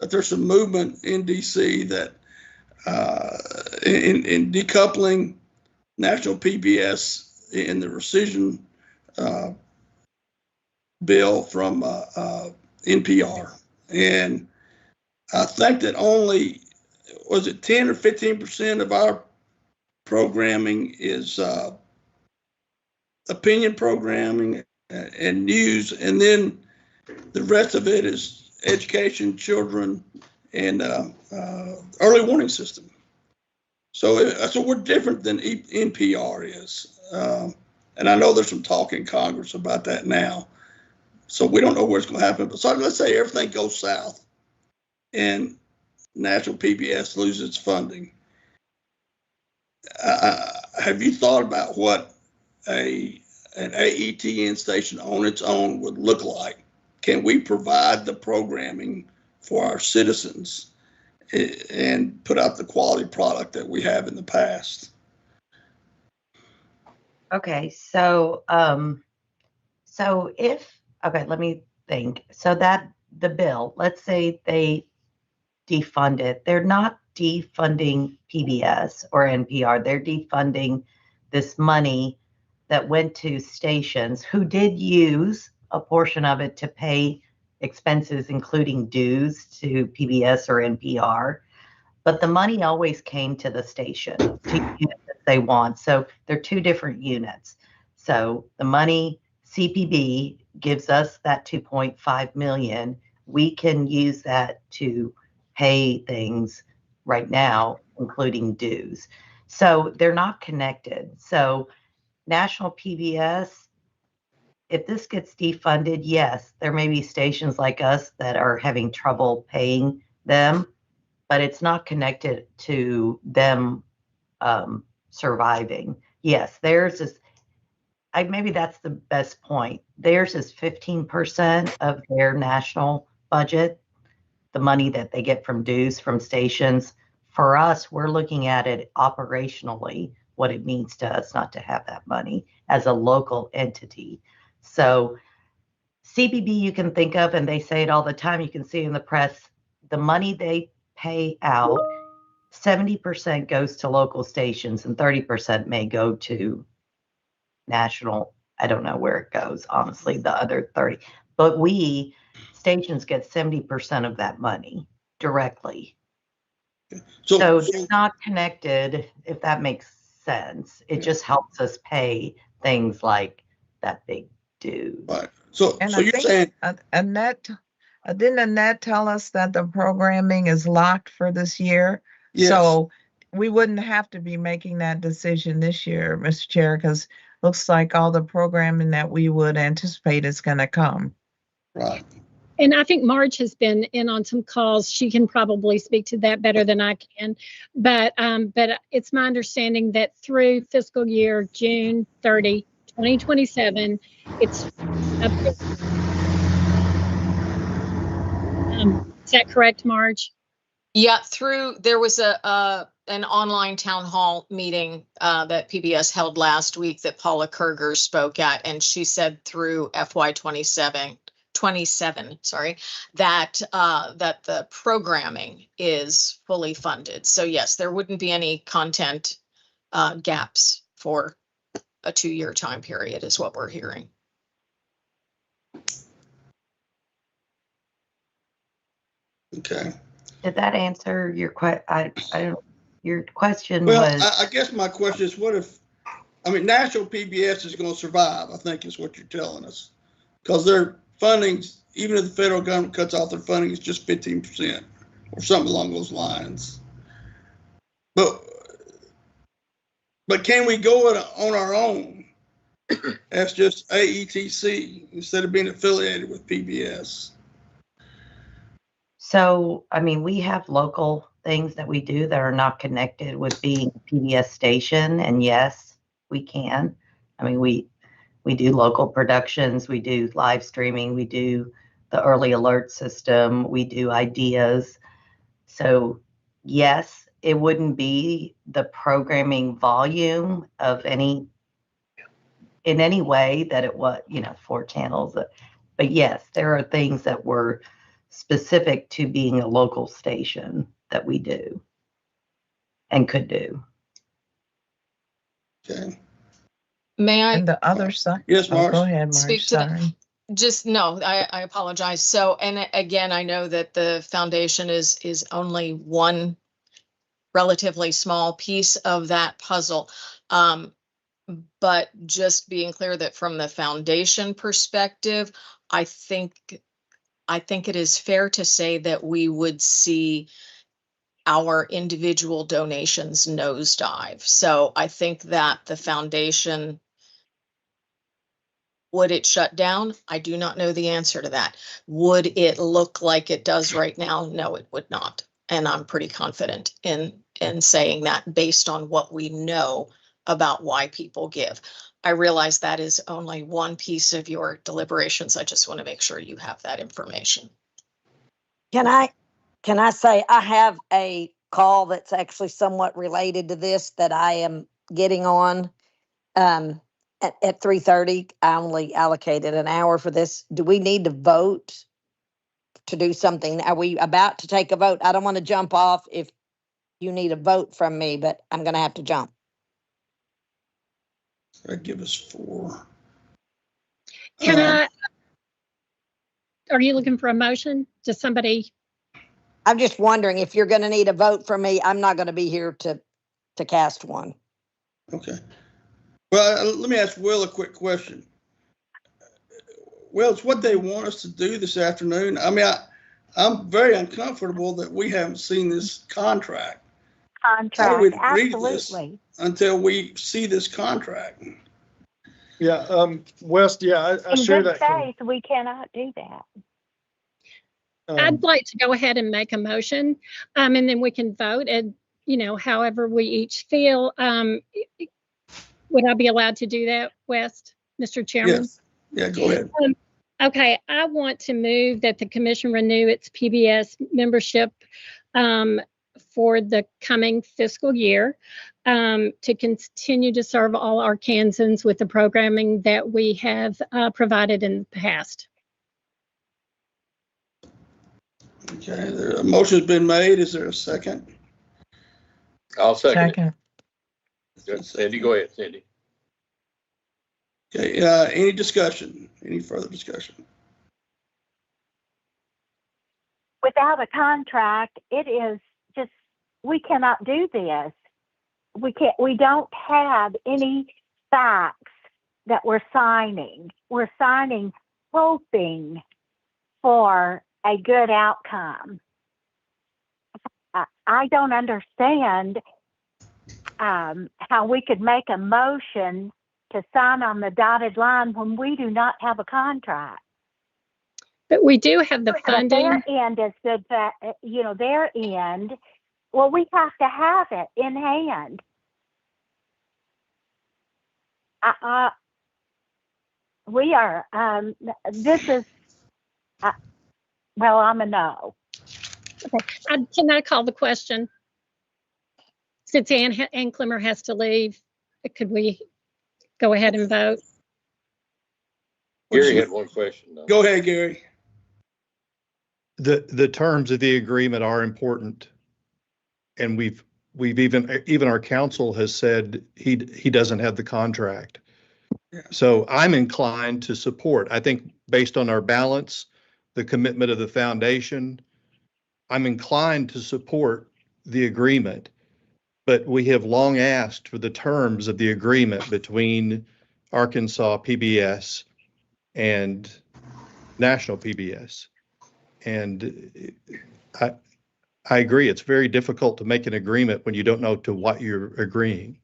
that there's some movement in DC that in decoupling National PBS in the rescission bill from NPR. And I think that only, was it 10 or 15% of our programming is opinion programming and news, and then the rest of it is education, children, and early warning system. So we're different than NPR is. And I know there's some talk in Congress about that now. So we don't know where it's going to happen. But so let's say everything goes south and National PBS loses its funding. Have you thought about what an AETN station on its own would look like? Can we provide the programming for our citizens and put out the quality product that we have in the past? Okay, so let me think. So that the bill, let's say they defund it. They're not defunding PBS or NPR. They're defunding this money that went to stations who did use a portion of it to pay expenses, including dues to PBS or NPR. But the money always came to the station to use as they want. So they're two different units. So the money, CPB gives us that 2.5 million. We can use that to pay things right now, including dues. So they're not connected. So National PBS, if this gets defunded, yes, there may be stations like us that are having trouble paying them, but it's not connected to them surviving. Yes, theirs is, maybe that's the best point. Theirs is 15% of their national budget, the money that they get from dues from stations. For us, we're looking at it operationally, what it means to us not to have that money as a local entity. So CBB you can think of, and they say it all the time, you can see in the press, the money they pay out, 70% goes to local stations and 30% may go to national. I don't know where it goes, honestly, the other 30. But stations get 70% of that money directly. So it's not connected, if that makes sense. It just helps us pay things like that big due. Right. So you're saying Annette, didn't Annette tell us that the programming is locked for this year? Yes. So we wouldn't have to be making that decision this year, Mr. Chair, because looks like all the programming that we would anticipate is going to come. Right. And I think Marge has been in on some calls. She can probably speak to that better than I can. But it's my understanding that through fiscal year June 30, 2027. It's up to, is that correct, Marge? Yeah, there was an online town hall meeting that PBS held last week that Paula Kerger spoke at, and she said through FY 27, that the programming is fully funded. So yes, there wouldn't be any content gaps for a 2-year time period, is what we're hearing. Okay. Did that answer your your question? Well, Was I guess my question is, what if, I mean, national PBS is going to survive, I think is what you're telling us. Because their funding, even if the federal government cuts off their funding, it's just 15% or something along those lines. But can we go it on our own as just AETC instead of being affiliated with PBS? so, I mean, we have local things that we do that are not connected with being a PBS station, and yes, we can. I mean, we do local productions, we do live streaming, we do the early alert system, we do ideas. So yes, it wouldn't be the programming volume of in any way that it was, 4 channels. But yes, there are things that were specific to being a local station that we do and could do. Okay. May I? And the other side. Yes, Marge. Go ahead, Marge. Speak to that. Sorry. Just no, I apologize. So, and again, I know that the foundation is only one relatively small piece of that puzzle. But just being clear that from the foundation perspective, I think it is fair to say that we would see our individual donations nosedive. So I think that the foundation, would it shut down? I do not know the answer to that. Would it look like it does right now? No, it would not. And I'm pretty confident in saying that based on what we know about why people give. I realize that is only one piece of your deliberations. I just want to make sure you have that information. Can I say I have a call that's actually somewhat related to this that I am getting on at 3:30. I only allocated an hour for this. Do we need to vote to do something? Are we about to take a vote? I don't want to jump off if you need a vote from me, but I'm going to have to jump. That'd give us 4. Are you looking for a motion? Does somebody? I'm just wondering if you're going to need a vote from me. I'm not going to be here to cast one. Okay. Well, let me ask Will a quick question. Well, it's what they want us to do this afternoon. I mean, I'm very uncomfortable that we haven't seen this contract. How do we read this until we see this contract? Yeah, West, yeah, I share that. In good faith, we cannot do that. I'd like to go ahead and make a motion, and then we can vote, and however we each feel. Would I be allowed to do that, West, Mr. Chairman? Yes. Yeah, go ahead. Okay, I want to move that the commission renew its PBS membership for the coming fiscal year to continue to serve all Arkansans with the programming that we have provided in the past. Okay, a motion's been made. Is there a second? I'll second it. Sandy, go ahead, Sandy. Okay, any discussion? Any further discussion? Without a contract, it is just, we cannot do this. We don't have any facts that we're signing. We're signing hoping for a good outcome. I don't understand how we could make a motion to sign on the dotted line when we do not have a contract. But we do have the funding. Their end is good, their end. Well, we have to have it in hand. We are. This is, well, I'm a no. Okay. Can I call the question? Since Ann Clemmer has to leave, could we go ahead and vote? Gary had one question, though. Go ahead, Gary. The terms of the agreement are important. And we've even our counsel has said he doesn't have the contract. Yeah. So I'm inclined to support. I think based on our balance, the commitment of the foundation, I'm inclined to support the agreement. But we have long asked for the terms of the agreement between Arkansas PBS and National PBS. And I agree. It's very difficult to make an agreement when you don't know to what you're agreeing.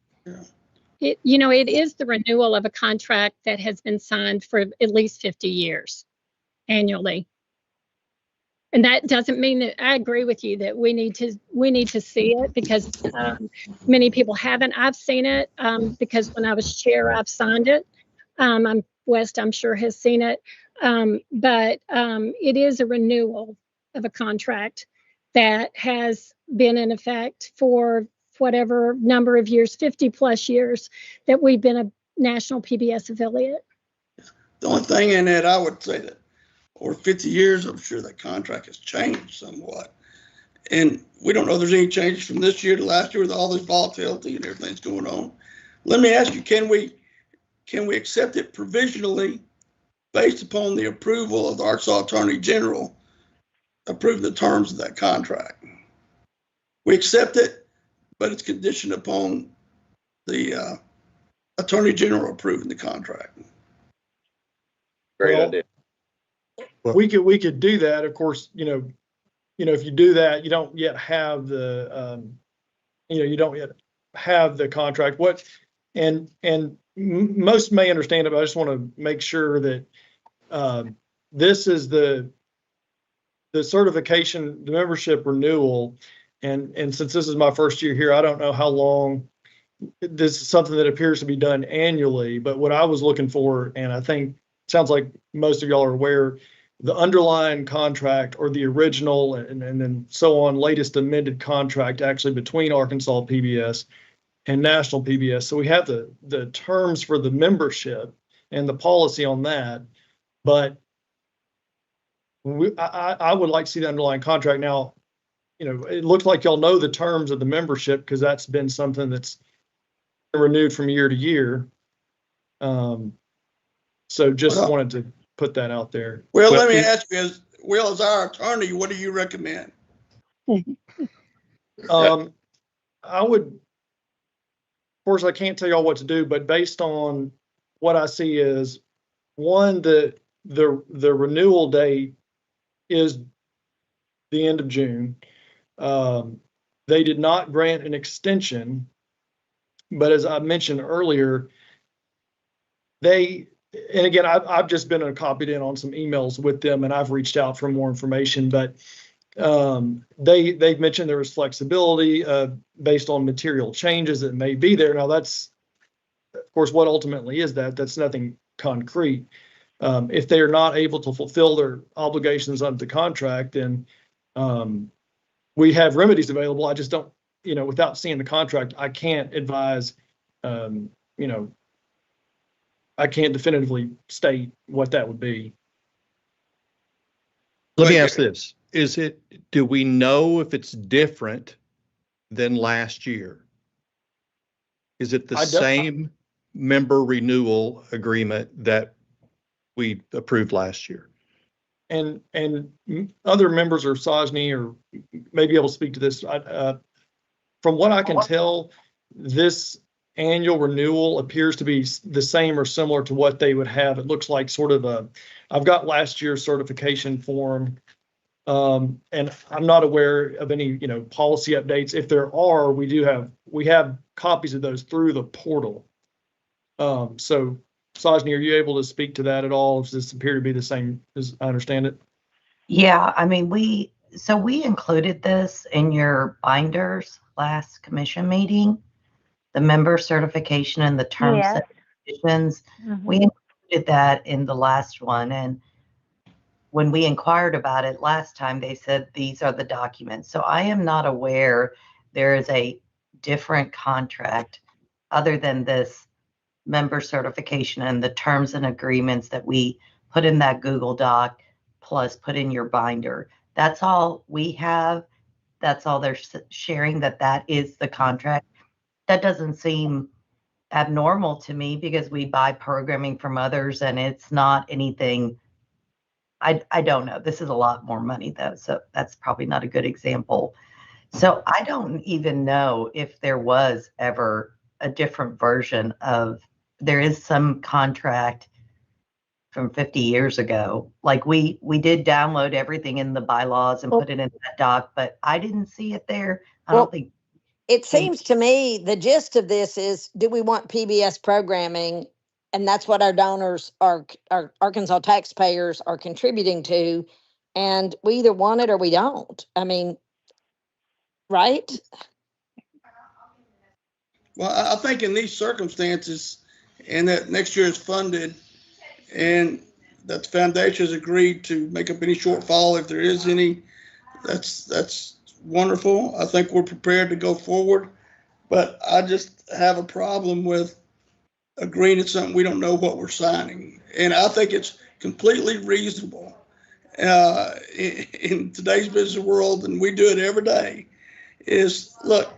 It is the renewal of a contract that has been signed for at least 50 years annually. And that doesn't mean that I agree with you that we need to see it, because many people haven't. I've seen it because when I was chair, I've signed it. West, I'm sure, has seen it. But it is a renewal of a contract that has been in effect for whatever number of years, 50 plus years, that we've been a national PBS affiliate. The only thing in that I would say that over 50 years, I'm sure that contract has changed somewhat. And we don't know if there's any changes from this year to last year with all this volatility and everything that's going on. Let me ask you, can we accept it provisionally based upon the approval of the Arkansas Attorney General approving the terms of that contract? We accept it, but it's conditioned upon the Attorney General approving the contract. Great idea. We could do that. Of course, if you do that, you don't yet have the, you don't yet have the contract. Most may understand it, but I just want to make sure that this is the certification, the membership renewal. And since this is my first year here, I don't know how long. This is something that appears to be done annually, but what I was looking for, and I think sounds like most of y'all are aware, the underlying contract or the original and then so on, latest amended contract actually between Arkansas PBS and National PBS. So we have the terms for the membership and the policy on that, but I would like to see the underlying contract. Now, it looks like y'all know the terms of the membership because that's been something that's renewed from year to year. So just wanted to put that out there. Well, let me ask you, as our attorney, what do you recommend? I would, of course, I can't tell y'all what to do, but based on what I see is, one, the renewal date is the end of June. They did not grant an extension, but as I mentioned earlier, and again, I've just been copied in on some emails with them, and I've reached out for more information, but they've mentioned there was flexibility based on material changes that may be there. Now that's, of course, what ultimately is that? That's nothing concrete. If they are not able to fulfill their obligations under the contract, then we have remedies available. I just don't, without seeing the contract, I can't advise, I can't definitively state what that would be. Let me ask this. Do we know if it's different than last year? Is it the same member renewal agreement that we approved last year? And other members or Sajni or may be able to speak to this. From what I can tell, this annual renewal appears to be the same or similar to what they would have. It looks like sort of I've got last year's certification form, and I'm not aware of any, policy updates. If there are, we have copies of those through the portal. So Sajni, are you able to speak to that at all? Does this appear to be the same as I understand it? Yeah, I mean, we included this in your binders last commission meeting, the member certification and the terms and conditions. Mhm. We included did that in the last one, and when we inquired about it last time, they said these are the documents. So I am not aware there is a different contract other than this member certification and the terms and agreements that we put in that Google Doc plus put in your binder. That's all we have. That's all they're sharing, that is the contract. That doesn't seem abnormal to me because we buy programming from others and it's not anything. I don't know. This is a lot more money though, so that's probably not a good example. So I don't even know if there was ever a different version of, there is some contract from 50 years ago. Like we did download everything in the bylaws and put it in that doc, but I didn't see it there. I don't think. It seems to me the gist of this is, do we want PBS programming? And that's what our donors, our Arkansas taxpayers are contributing to. And we either want it or we don't. I mean, right? Well, I think in these circumstances, and that next year is funded, and that the foundation has agreed to make up any shortfall if there is any, that's wonderful. I think we're prepared to go forward, but I just have a problem with agreeing to something we don't know what we're signing. And I think it's completely reasonable in today's business world, and we do it every day, is look,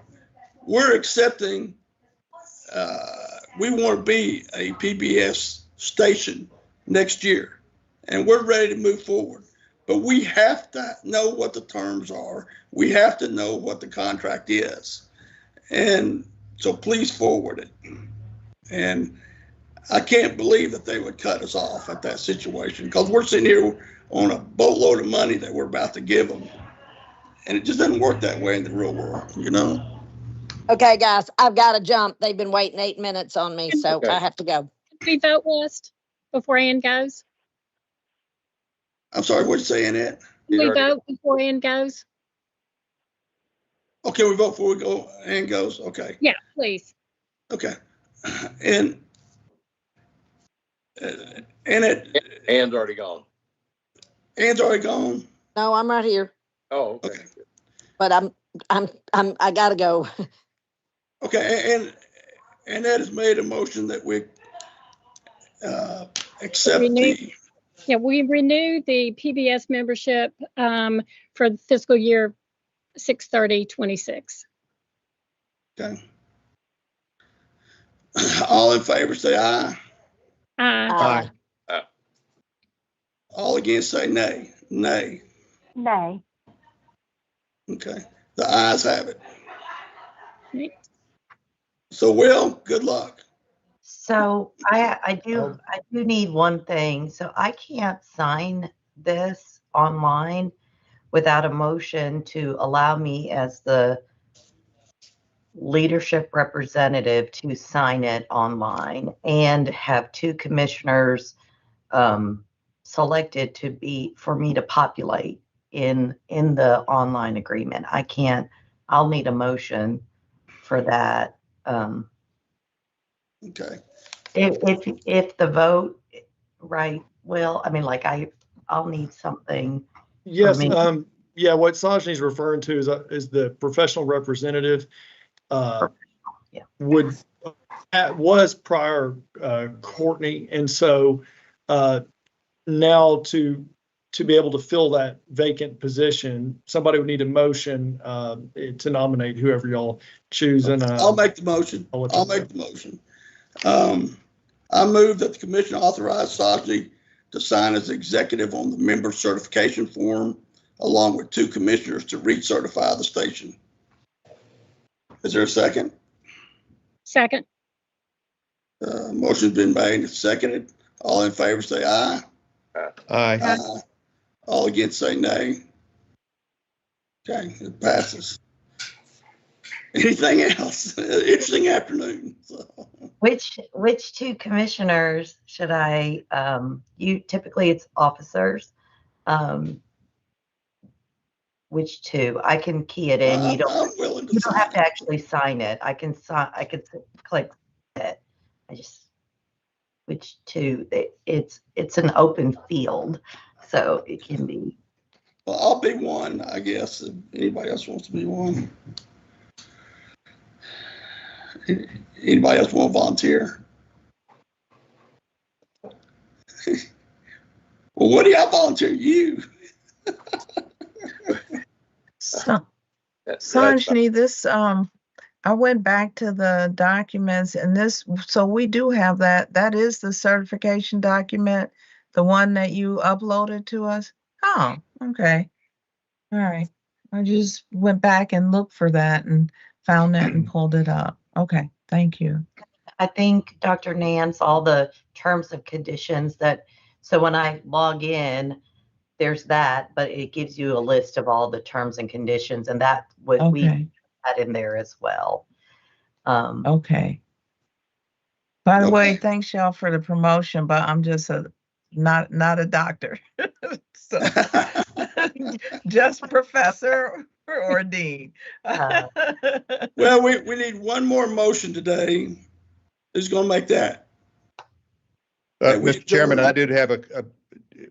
we're accepting, we want to be a PBS station next year, and we're ready to move forward. But we have to know what the terms are. We have to know what the contract is. And so please forward it. And I can't believe that they would cut us off at that situation, because we're sitting here on a boatload of money that we're about to give them. And it just doesn't work that way in the real world, you know? Okay, guys, I've got to jump. They've been waiting 8 minutes on me, so Okay. I have to go. Can we vote, West, before Ann goes? I'm sorry, what you saying, Ed? Can we You're already- vote before Ann goes? Okay, we vote before we go and goes. Okay. Yeah, please. Okay. And Ann's already gone. Ann's already gone. No, I'm right here, Oh, okay. Okay. but I got to go. Okay, and Ed has made a motion that we accept Renew. the, Yeah, we renew the PBS membership for the fiscal year 6/30/26. okay. All in favor, say aye. Aye. Aye. All against, say nay. Nay. Nay. Okay, the ayes have it. Right. So, Will, good luck. So I do need one thing. So I can't sign this online without a motion to allow me as the leadership representative to sign it online and have two commissioners selected for me to populate in the online agreement. I'll need a motion for that. Okay. If the vote, right, Will, I mean, like I'll need something. Yes, me. yeah, what Sajni's referring to is the professional representative. Yeah. Was prior Courtney, and so now to be able to fill that vacant position, somebody would need a motion to nominate whoever y'all choose. And I'll make the motion. I'll make the motion. I move that the commission authorize Sajni to sign as executive on the member certification form, along with two commissioners to recertify the station. Is there a second? Second. Motion's been made and seconded. All in favor, say aye. Aye. Aye. All against, say nay. Okay, it passes. Anything else? Interesting afternoon. So. Which two commissioners should I, typically it's officers. Which two? I can key it in. I'm willing to You don't sign have to it. actually sign it. I can click it. which too, it's an open field, so it can be. Well, I'll be one, I guess, if anybody else wants to be one. Anybody else want to volunteer? Well, what do I volunteer? You. So, That's Sanjani, this, I went back to the documents and this, so we do have that. That is the certification document, the one that you uploaded to us. Oh, okay. All right. I just went back and looked for that and found that and pulled it up. Okay, thank you. I think Dr. Nance, all the terms and conditions that, so when I log in, there's that, but it gives you a list of all the terms and conditions, and that would we Okay, had in there as well. okay. By the way, Okay. thanks y'all for the promotion, but I'm just not a doctor. So just professor or dean. Well, we need one more motion today. Who's going to make that? Yeah, we Mr. Chairman, adjourn. I did have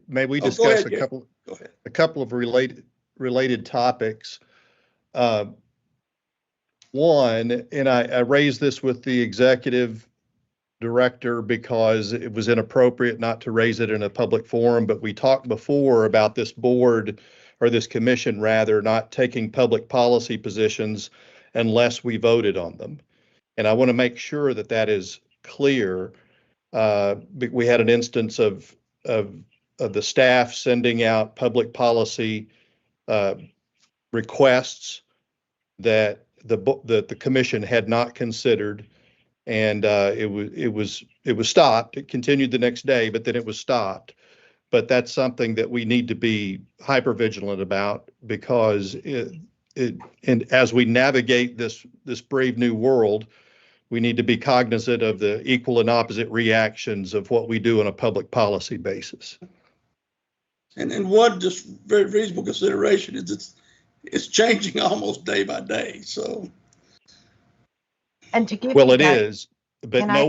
may we Oh, go discuss ahead, Gary. Go ahead. a couple of related topics. One, and I raised this with the executive director because it was inappropriate not to raise it in a public forum, but we talked before about this board, or this commission rather, not taking public policy positions unless we voted on them. And I want to make sure that that is clear. We had an instance of the staff sending out public policy requests that the commission had not considered, and it was stopped. It continued the next day, but then it was stopped. But that's something that we need to be hyper vigilant about, because and as we navigate this brave new world, we need to be cognizant of the equal and opposite reactions of what we do on a public policy basis. And one just very reasonable consideration is it's changing almost day by day. So. And to give Well, you it that, is, but no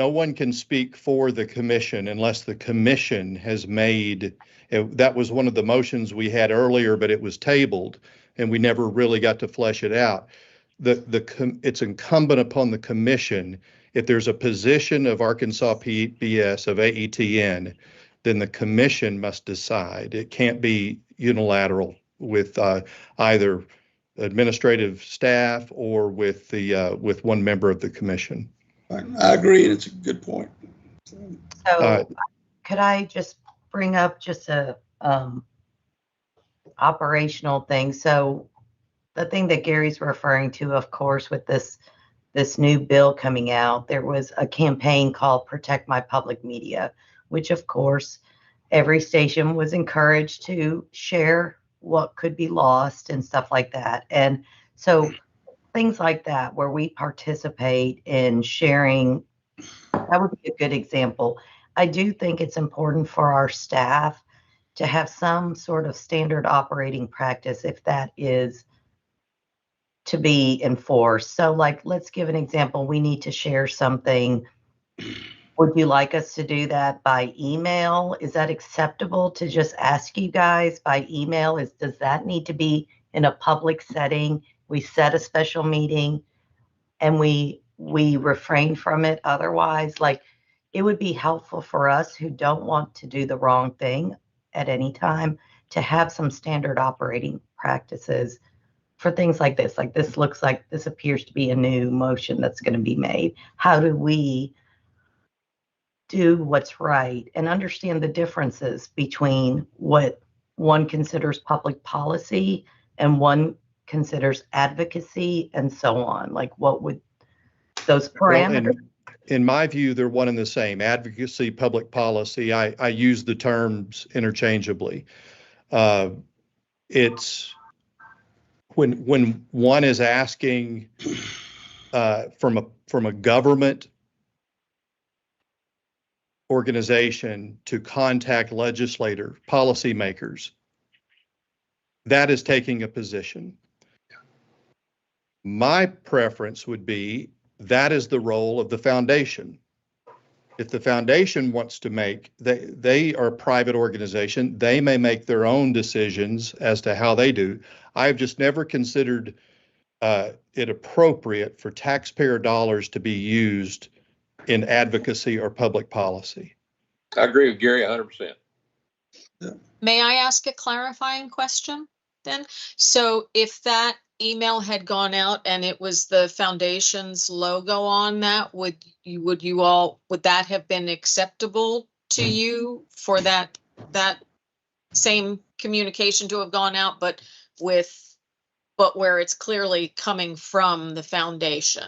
one can speak for the commission unless the commission has made. That was one of the motions we had earlier, but it was tabled and we never really got to flesh it out. It's incumbent upon the commission, if there's a position of Arkansas PBS of AETN, then the commission must decide. It can't be unilateral with either administrative staff or with one member of the commission. I agree, and it's a good point. so could I just bring up just a operational thing? So the thing that Gary's referring to, of course, with this new bill coming out, there was a campaign called Protect My Public Media, which of course every station was encouraged to share what could be lost and stuff like that. And so things like that, where we participate in sharing, that would be a good example. I do think it's important for our staff to have some sort of standard operating practice if that is to be enforced. So like, let's give an example. We need to share something. Would you like us to do that by email? Is that acceptable to just ask you guys by email? Does that need to be in a public setting? We set a special meeting and we refrain from it otherwise? Like, it would be helpful for us who don't want to do the wrong thing at any time to have some standard operating practices for things like this. Like, this looks like this appears to be a new motion that's going to be made. How do we do what's right and understand the differences between what one considers public policy and one considers advocacy and so on? Like, what would those parameters? Well, in my view, they're one and the same. Advocacy, public policy, I use the terms interchangeably. It's when one is asking from a government organization to contact policymakers, that is taking a position. My preference would be that is the role of the foundation. If the foundation wants to make, they are a private organization. They may make their own decisions as to how they do. I've just never considered it appropriate for taxpayer dollars to be used in advocacy or public policy. I agree with Gary 100%. May I ask a clarifying question then? So if that email had gone out and it was the foundation's logo on that, would that have been acceptable to you for that same communication to have gone out, but where it's clearly coming from the foundation?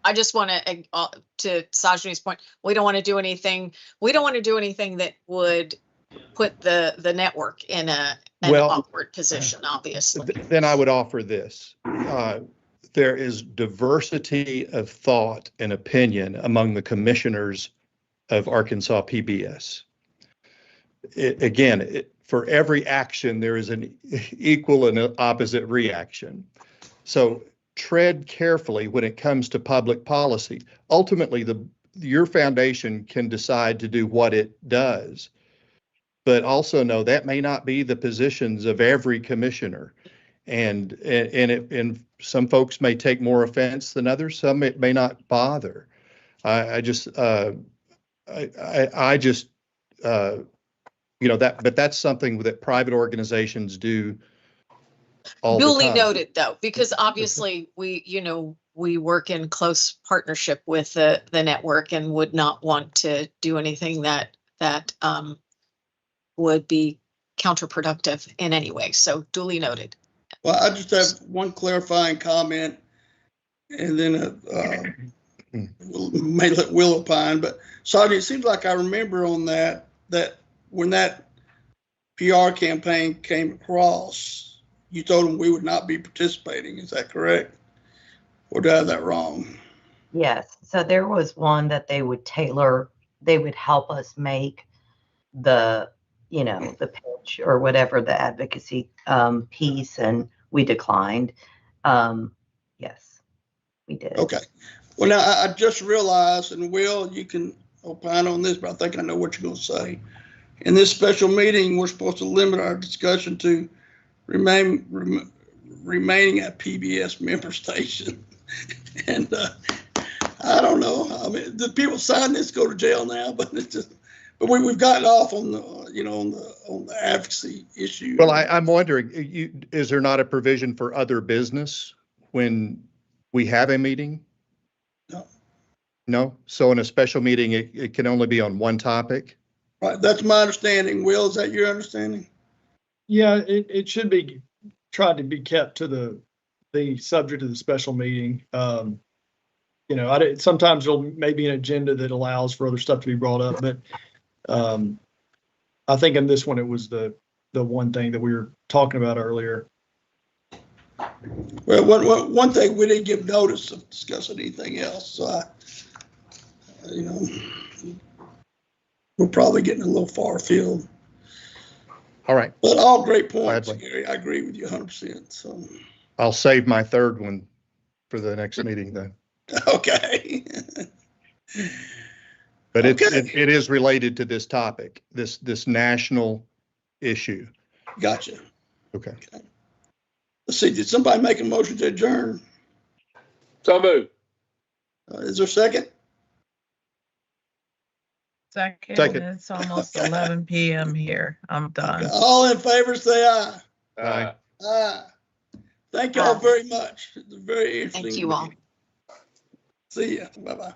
I just want to Sajni's point, we don't want to do anything that would put the network in an awkward position, obviously. Then I would offer this. There is diversity of thought and opinion among the commissioners of Arkansas PBS. For every action, there is an equal and opposite reaction. So tread carefully when it comes to public policy. Ultimately, your foundation can decide to do what it does. But also know that may not be the positions of every commissioner, and some folks may take more offense than others. Some it may not bother. But that's something that private organizations do all the time. Duly noted, though, because obviously we work in close partnership with the network and would not want to do anything that would be counterproductive in any way. So duly noted. Well, I just have one clarifying comment, and then may let Will opine. But Sajni, it seems like I remember on that when that PR campaign came across, you told them we would not be participating. Is that correct? Or did I have that wrong? Yes. So there was one that they would help us make the pitch or whatever, the advocacy piece, and we declined. Yes, we did. Okay. Well, now I just realized, and Will, you can opine on this, but I think I know what you're going to say. In this special meeting, we're supposed to limit our discussion to remaining at PBS member station. And I don't know. I mean, the people sign this go to jail now, but it's just. But we've gotten off on the advocacy issue. Well, I'm wondering, is there not a provision for other business when we have a meeting? No. No? So in a special meeting, it can only be on one topic? Right. That's my understanding. Will, is that your understanding? Yeah, it should be tried to be kept to the subject of the special meeting. Sometimes there'll maybe an agenda that allows for other stuff to be brought up, but I think in this one, it was the one thing that we were talking about earlier. Well, one thing, we didn't give notice of discussing anything else. So we're probably getting a little far afield. All right. But all great points, Gladly. Gary. I agree with you 100%. So I'll save my third one for the next meeting then. Okay. But it is related to this topic, this national issue. Gotcha. Okay. Let's see. Did somebody make a motion to adjourn? So moved. Is there a second? Second. It's almost 11 p.m. here. I'm done. All in favor, say aye. Aye. Aye. Thank you all very much. It's a very interesting. Thank you all. See ya. Bye-bye.